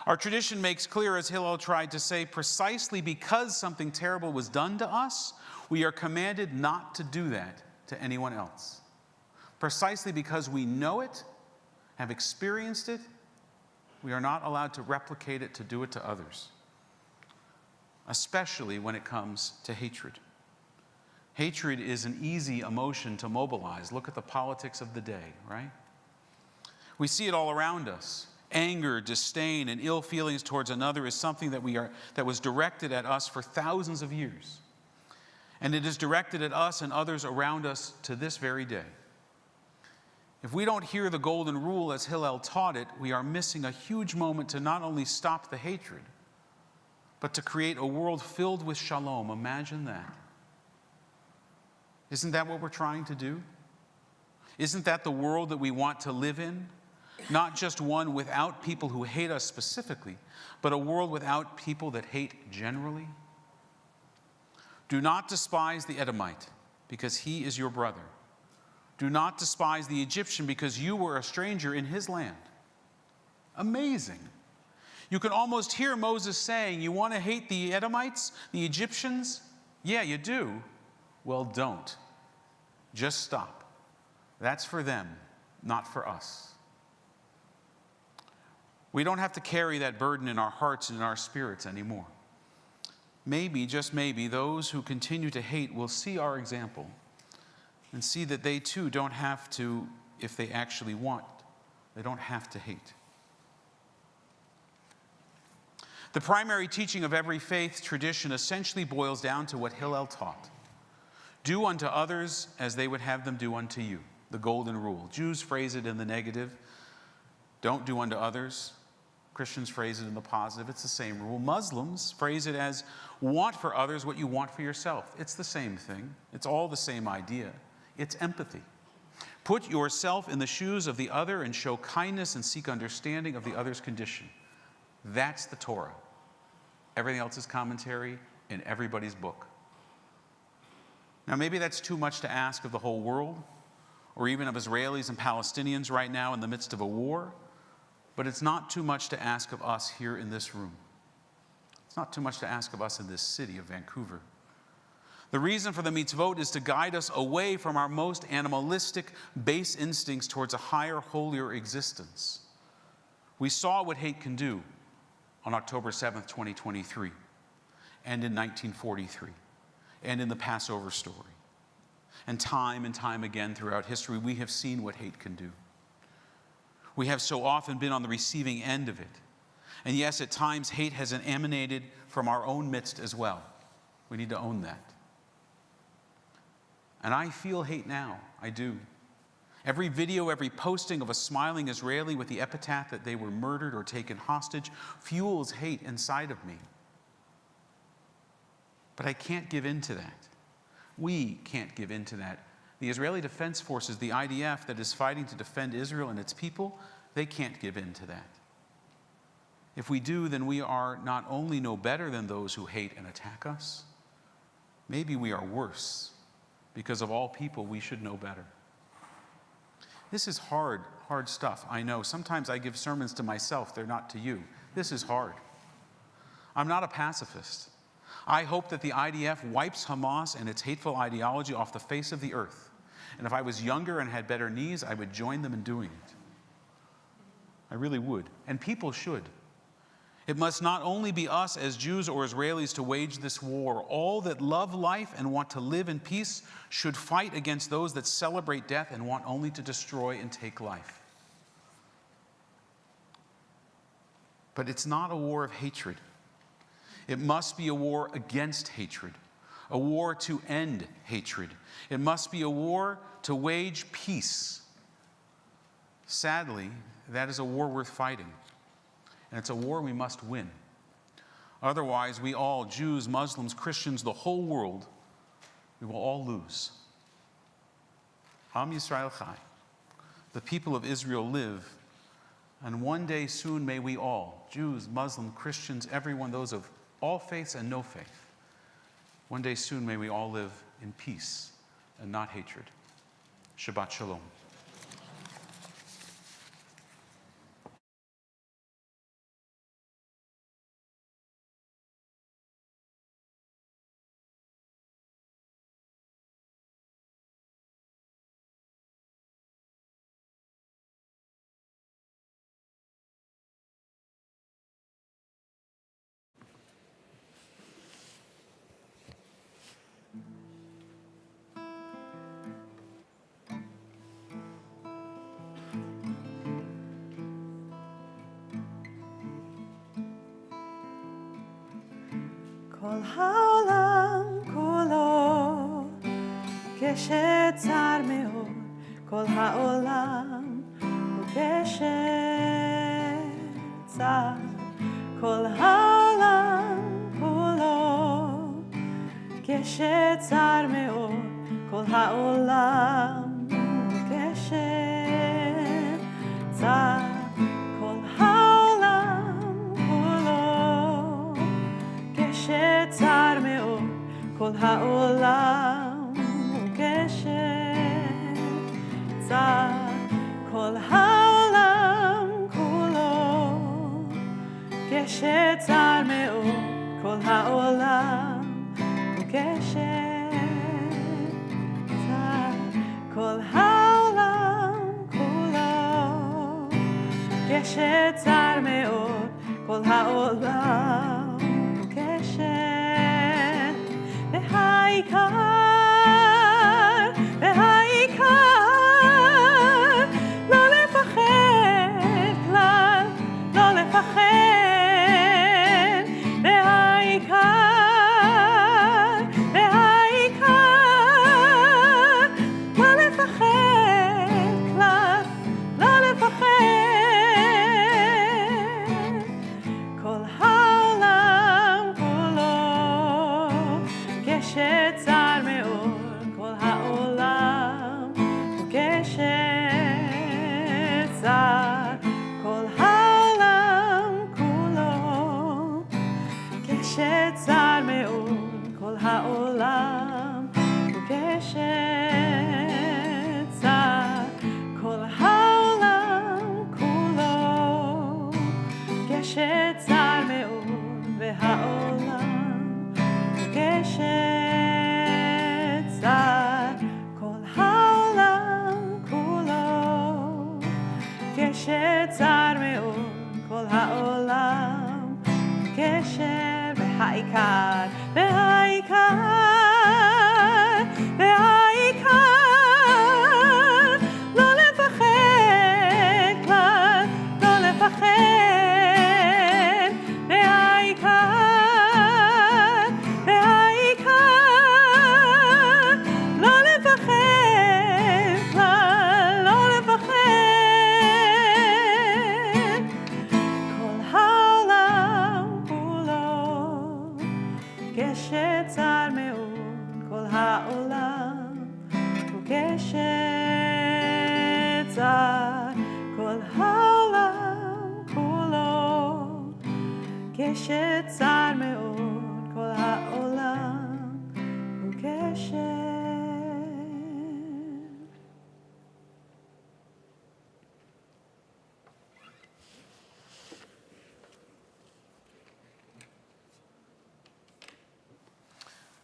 S2: Our tradition makes clear, as Hillel tried to say, precisely because something terrible was done to us, we are commanded not to do that to anyone else. Precisely because we know it, have experienced it, we are not allowed to replicate it, to do it to others, especially when it comes to hatred. Hatred is an easy emotion to mobilize. Look at the politics of the day, right? We see it all around us. Anger, disdain, and ill feelings towards another is something that was directed at us for thousands of years. And it is directed at us and others around us to this very day. If we don't hear the golden rule as Hillel taught it, we are missing a huge moment to not only stop the hatred, but to create a world filled with shalom. Imagine that. Isn't that what we're trying to do? Isn't that the world that we want to live in? Not just one without people who hate us specifically, but a world without people that hate generally. Do not despise the Edomite, because he is your brother. Do not despise the Egyptian, because you were a stranger in his land. Amazing. You can almost hear Moses saying, you want to hate the Edomites, the Egyptians? Yeah, you do. Well, don't. Just stop. That's for them, not for us. We don't have to carry that burden in our hearts and in our spirits anymore. Maybe, just maybe, those who continue to hate will see our example and see that they too don't have to, if they actually want, they don't have to hate. The primary teaching of every faith tradition essentially boils down to what Hillel taught. Do unto others as they would have them do unto you. The golden rule. Jews phrase it in the negative. Don't do unto others. Christians phrase it in the positive. It's the same rule. Muslims phrase it as want for others what you want for yourself. It's the same thing. It's all the same idea. It's empathy. Put yourself in the shoes of the other and show kindness and seek understanding of the other's condition. That's the Torah. Everything else is commentary in everybody's book. Now, maybe that's too much to ask of the whole world, or even of Israelis and Palestinians right now in the midst of a war, but it's not too much to ask of us here in this room. It's not too much to ask of us in this city of Vancouver. The reason for the mitzvot is to guide us away from our most animalistic, base instincts towards a higher, holier existence. We saw what hate can do on October 7th, 2023, and in 1943, and in the Passover story. And time again throughout history, we have seen what hate can do. We have so often been on the receiving end of it. And yes, at times, hate has emanated from our own midst as well. We need to own that. And I feel hate now. I do. Every video, every posting of a smiling Israeli with the epitaph that they were murdered or taken hostage fuels hate inside of me. But I can't give in to that. We can't give in to that. The Israeli Defense Forces, the IDF, that is fighting to defend Israel and its people, they can't give in to that. If we do, then we are not only no better than those who hate and attack us, maybe we are worse, because of all people we should know better. This is hard stuff, I know. Sometimes I give sermons to myself, they're not to you. This is hard. I'm not a pacifist. I hope that the IDF wipes Hamas and its hateful ideology off the face of the earth. And if I was younger and had better knees, I would join them in doing it. I really would. And people should. It must not only be us as Jews or Israelis to wage this war. All that love life and want to live in peace should fight against those that celebrate death and want only to destroy and take life. But it's not a war of hatred. It must be a war against hatred, a war to end hatred. It must be a war to wage peace. Sadly, that is a war worth fighting. And it's a war we must win. Otherwise, we all, Jews, Muslims, Christians, the whole world, we will all lose. Am Yisrael Chai. The people of Israel live. And one day soon may we all, Jews, Muslims, Christians, everyone, those of all faiths and no faith, one day soon may we all live in peace and not hatred. Shabbat Shalom.
S1: כל העולם כולו קשת צר מאוד, כל העולם הוא קשת צר, כל העולם כולו קשת צר מאוד, כל העולם הוא קשת צר, כל העולם כולו קשת צר מאוד, כל העולם הוא קשת צר, כל העולם כולו קשת צר מאוד, כל העולם הוא קשת צר, כל העולם כולו קשת צר מאוד, כל העולם הוא קשת, והעיקר, לא לפחד כלל, לא לפחד, צר מאוד, כל העולם הוא קשת צר, כל העולם כולו קשת צר מאוד, והעולם הוא קשת צר, כל העולם כולו קשת צר מאוד, כל העולם הוא קשת העיקר, והעיקר, לא לפחד כלל, לא לפחד, והעיקר, לא לפחד כלל, לא כשצר מאוד כל העולם, וכשצר כל העולם כולו, כשצר מאוד כל העולם,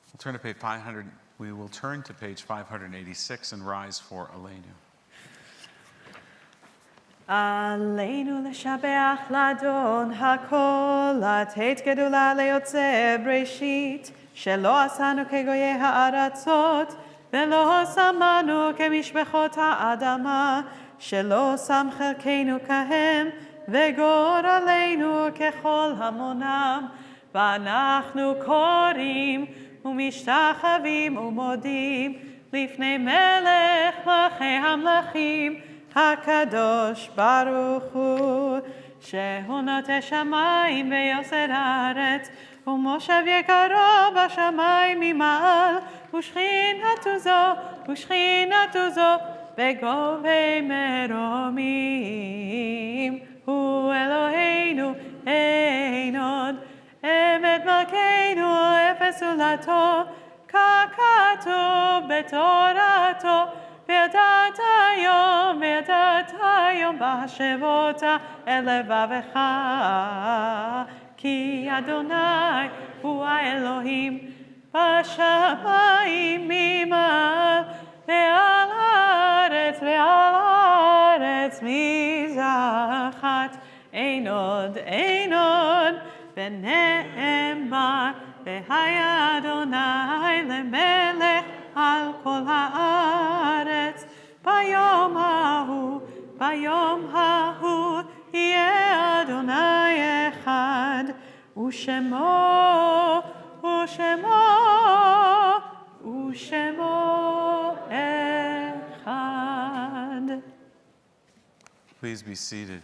S2: We'll turn to page 500. We will turn to page 586 and rise for Aleinu.
S1: עלינו לשבח לאדון הכל, לתת גדולה ליוצא בראשית, שלא עשנו כגויי הארצות, ולא שמנו כמשפחות האדמה, שלא שם חלקנו כהם, וגורלנו ככל המונם. ואנחנו קוראים ומשתחווים ומודים לפני מלך מלכי המלכים, הקדוש ברוך הוא, שהוא נוטה שמיים ויוסר הארץ, ומושב יקרו בשמיים ממעל, ושכינתו זו בגובי מרומים. הוא אלוהינו, אין עוד, אמת מלכנו, אפס זולתו, ככתוב בתורתו, וידעת היום בהשבות אל לבבך, כי אדוני הוא האלוהים בשמיים ממעל, ועל הארץ מזרחת. אין עוד, ונאמר, והיה אדוני למלך על כל הארץ. ביום ההוא יהיה אדוני אחד, ושמו אחד.
S2: Please be seated.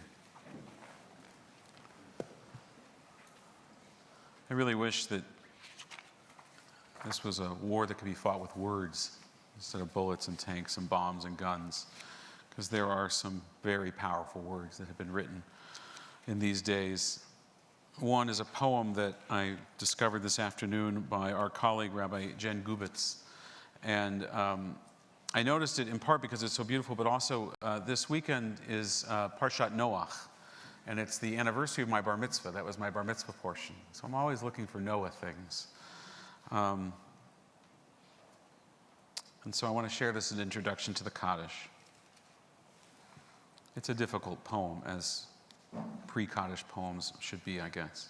S2: I really wish that this was a war that could be fought with words instead of bullets and tanks and bombs and guns, because there are some very powerful words that have been written in these days. One is a poem that I discovered this afternoon by our colleague, Rabbi Jen Gubitz. And I noticed it in part because it's so beautiful, but also this weekend is Parshat Noach. And it's the anniversary of my bar mitzvah. That was my bar mitzvah portion. So I'm always looking for Noah things. And so I want to share this as an introduction to the Kaddish. It's a difficult poem, as pre-Kaddish poems should be, I guess.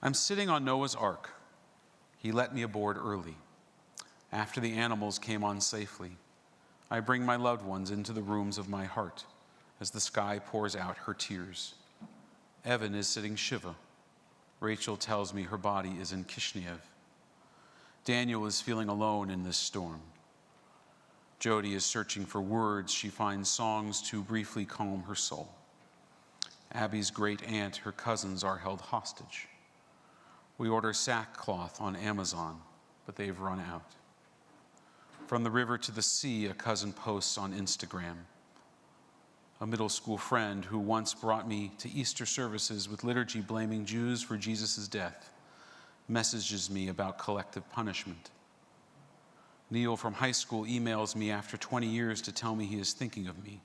S2: I'm sitting on Noah's ark. He let me aboard early. After the animals came on safely, I bring my loved ones into the rooms of my heart as the sky pours out her tears. Evan is sitting Shiva. Rachel tells me her body is in Kishinev. Daniel is feeling alone in this storm. Jody is searching for words. She finds songs to briefly calm her soul. Abby's great aunt, her cousins are held hostage. We order sackcloth on Amazon, but they've run out. From the river to the sea, a cousin posts on Instagram. A middle school friend who once brought me to Easter services with liturgy blaming Jews for Jesus' death messages me about collective punishment. Neil from high school emails me after 20 years to tell me he is thinking of me.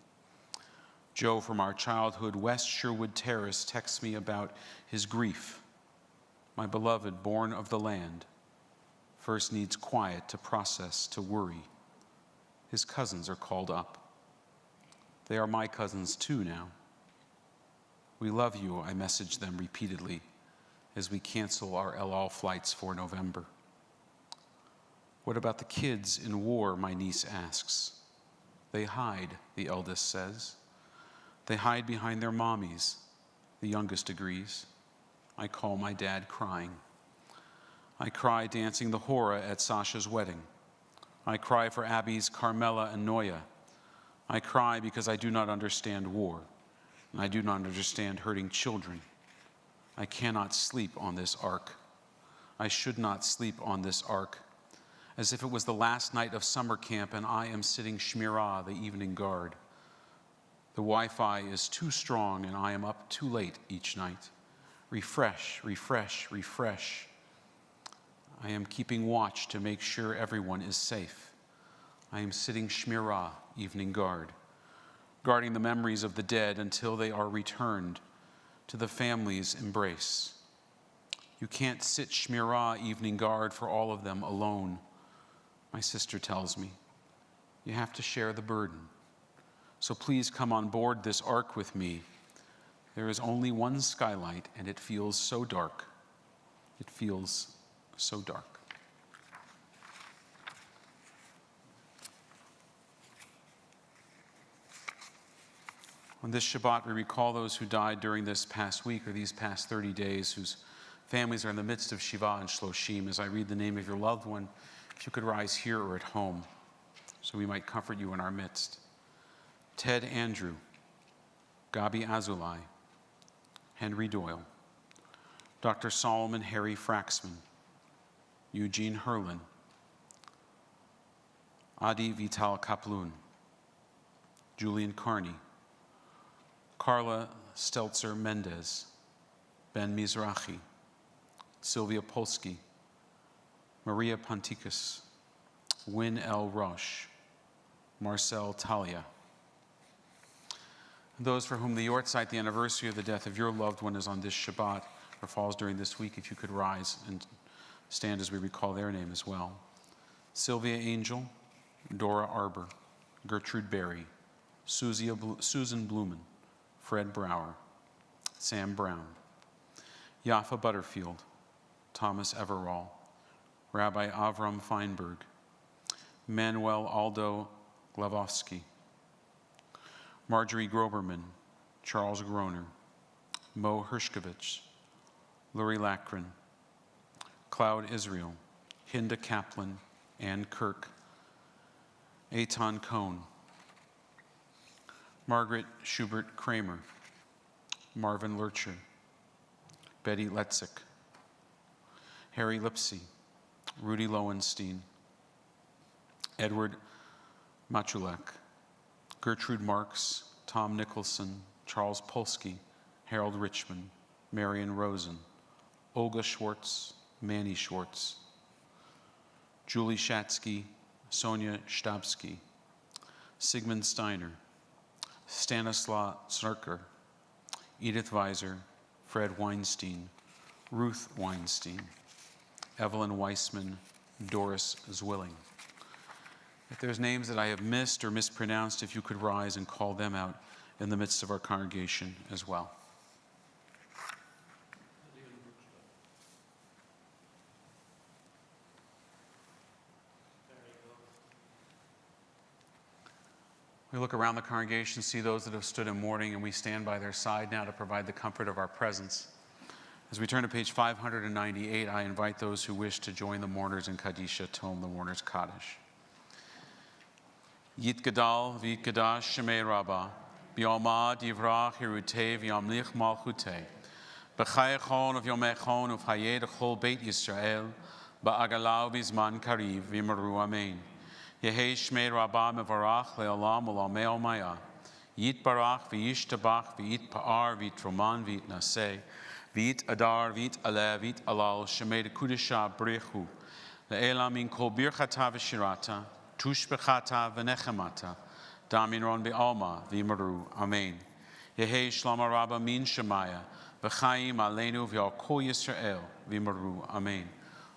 S2: Joe from our childhood West Sherwood Terrace texts me about his grief. My beloved, born of the land, first needs quiet to process, to worry. His cousins are called up. They are my cousins too now. We love you, I message them repeatedly as we cancel our El Al flights for November. What about the kids in war, my niece asks. They hide, the eldest says. They hide behind their mommies, the youngest agrees. I call my dad crying. I cry dancing the hora at Sasha's wedding. I cry for Abby's Carmela and Noya. I cry because I do not understand war, and I do not understand hurting children. I cannot sleep on this ark. I should not sleep on this ark, as if it was the last night of summer camp and I am sitting shmirah, the evening guard. The Wi-Fi is too strong and I am up too late each night. Refresh, refresh, refresh. I am keeping watch to make sure everyone is safe. I am sitting shmirah, evening guard, guarding the memories of the dead until they are returned to the family's embrace. You can't sit shmirah, evening guard, for all of them alone, my sister tells me. You have to share the burden. So please come on board this ark with me. There is only one skylight and it feels so dark. It feels so dark. On this Shabbat, we recall those who died during this past week or these past 30 days, whose families are in the midst of Shiva and Shloshim. As I read the name of your loved one, if you could rise here or at home, so we might comfort you in our midst. Ted Andrew, Gabi Azulai, Henry Doyle, Dr. Solomon Harry Fraxman, Eugene Herlin, Adi Vital Kaplun, Julian Carney, Carla Stelzer Mendez, Ben Mizrahi, Sylvia Polsky, Maria Ponticus, Win L. Roche, Marcel Talia. Those for whom the Yortzeit, the anniversary of the death of your loved one, is on this Shabbat or falls during this week, if you could rise and stand as we recall their name as well. Sylvia Angel, Dora Arbor, Gertrude Berry, Susan Blumen, Fred Brower, Sam Brown, Yaffa Butterfield, Thomas Everall, Rabbi Avram Feinberg, Manuel Aldo Glavovsky, Marjorie Groberman, Charles Groner, Mo Hershkovich, Lori Lackren, Cloud Israel, Hinda Kaplan, Ann Kirk, Eitan Cohn, Margaret Schubert Kramer, Marvin Lurcher, Betty Letzik, Harry Lipsy, Rudy Lowenstein, Edward Machulek, Gertrude Marks, Tom Nicholson, Charles Polsky, Harold Richmond, Marion Rosen, Olga Schwartz, Manny Schwartz, Julie Shatsky, Sonia Stabsky, Sigmund Steiner, Stanislaw Snurker, Edith Weiser, Fred Weinstein, Ruth Weinstein, Evelyn Weissman, Doris Zwilling. If there's names that I have missed or mispronounced, if you could rise and call them out in the midst of our congregation as well. We look around the congregation, see those that have stood in mourning, and we stand by their side now to provide the comfort of our presence. As we turn to page 598, I invite those who wish to join the mourners in Kaddish Tome, the mourners' Kaddish. Yit Gadal v'Yitgadash Shemei Rabbah, B'yomad Yivrach Hirutei v'Yamlich Malchutei, B'chayechon v'Yomechon v'Chayei D'chol Beit Yisrael, Ba'agalau v'Zman Kariv v'Yimaru Amen. Yehei Shmei Rabbah Mevarach Le'olam U'Lamei Omaya, Yit Barach v'Yishtabach v'Yit Pa'ar v'Yitroman v'Yitnaseh, V'Yit Adar v'Yit Aleh v'Yit Alal Shemei D'Kudesha Brechu, Le'elam Min Kol Birchata v'Shirata, Tush Bechata v'Nechemata, Daminron be'alma v'Yimaru. Amen. Yehei Shlama Rabba min Shemaya, V'chaim Aleinu v'Yal Kol Yisrael v'Yimaru. Amen.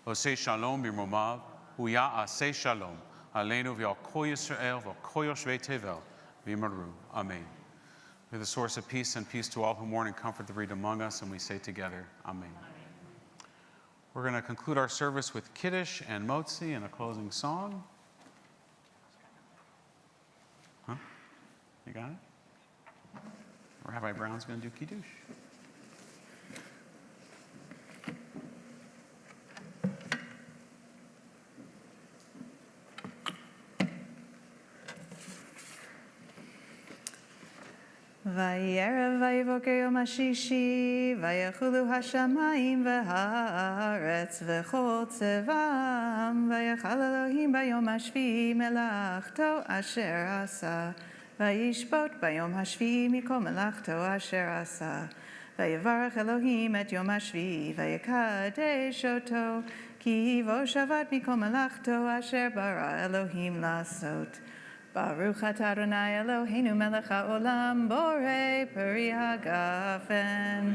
S2: Osei Shalom b'Romav, Huya Asei Shalom, Aleinu v'Yal Kol Yisrael v'Yal Kol Yoshvei Tevel v'Yimaru. Amen. May the source of peace and peace to all who mourn and comfort the bereaved among us, and we say together, Amen. We're going to conclude our service with Kaddish and Motzi and a closing song. Huh? You got it? Or Rabbi Brown's going to do Kiddush.
S4: וירא ויבוקר יום השישי, ויחולו השמיים והארץ וכל צבאם, ויחל אלוהים ביום השביעי מלאכתו אשר עשה, וישבות ביום השביעי מכל מלאכתו אשר עשה. ויברך אלוהים את יום השביעי, ויקדש אותו, כי בו שבת מכל מלאכתו אשר ברא אלוהים לעשות. ברוך אתה אדוני אלוהינו מלך העולם, בורא פרי הגפן.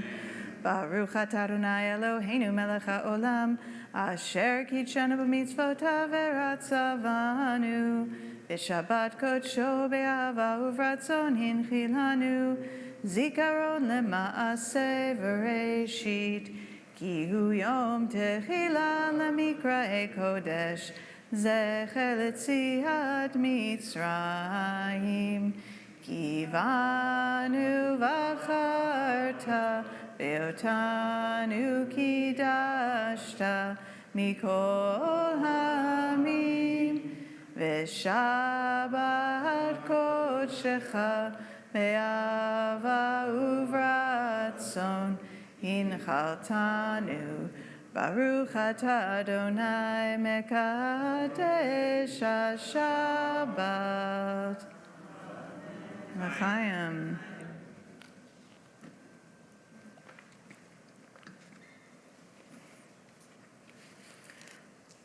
S4: ברוך אתה אדוני אלוהינו מלך העולם, אשר קידשנו במצוותיו ורצה בנו. בשבת קודשו באהבה וברצון הנחילנו, זיכרון למעשה וראשית, כי הוא יום תחילה למקראי קודש, זכר ליציאת מצרים. כי בנו בחרת, ואותנו קידשת מכל העמים, ושבת קודשך באהבה וברצון הנחלתנו. ברוך אתה אדוני מקדש השבת. לחיים.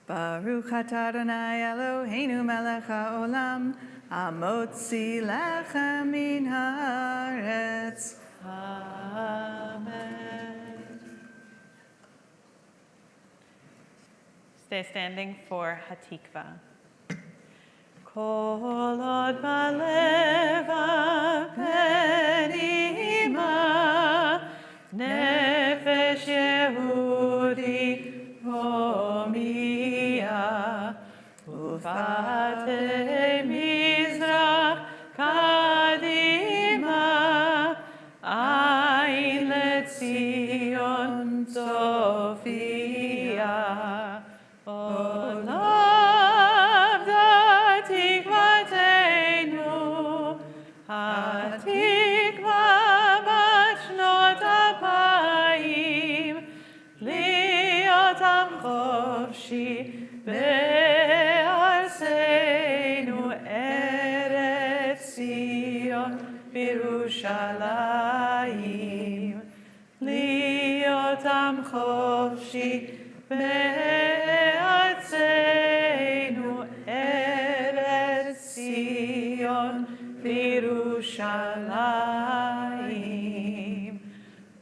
S4: ברוך אתה אדוני אלוהינו מלך העולם, המוציא לחם מן הארץ.
S1: Amen. Stay standing for Hatikva. Kol od balev penima, nefesh Yehudi homia, ufate mizrach kadima, ayin letzion Sophia. Olav datikvatenu, hatikva bat shnot apayim, liot am chofshi be'arsenu eretz Zion b'Yerushalayim, liot am chofshi בארצנו ארץ ציון בירושלים.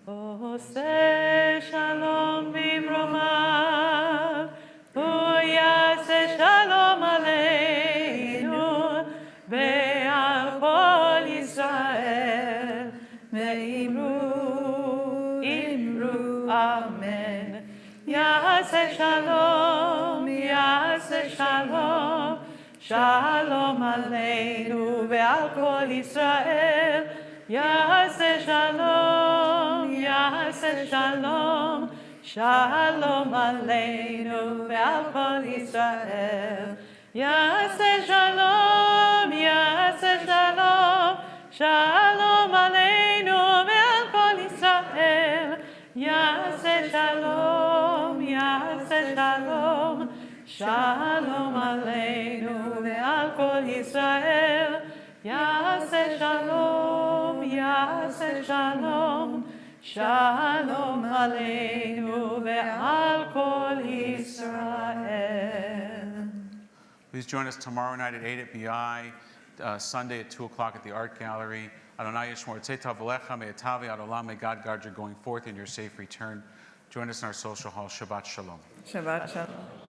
S1: עושה שלום במרומיו, הוא יעשה שלום עלינו ועל כל ישראל, ואמרו אמן. יעשה שלום, יעשה שלום, שלום עלינו ועל כל ישראל. יעשה שלום, יעשה שלום, שלום עלינו ועל כל ישראל. יעשה שלום, יעשה שלום, שלום עלינו ועל כל ישראל. יעשה שלום, יעשה שלום, שלום עלינו ועל כל ישראל. יעשה שלום, יעשה שלום, שלום עלינו ועל כל ישראל.
S2: Please join us tomorrow night at 8 at BI, Sunday at 2 o'clock at the Art Gallery. Adonai Yishmor Tzetav V'lecha Me'etavi Ad Olam. May God guard your going forth and your safe return. Join us in our social hall. Shabbat Shalom.
S4: Shabbat shalom.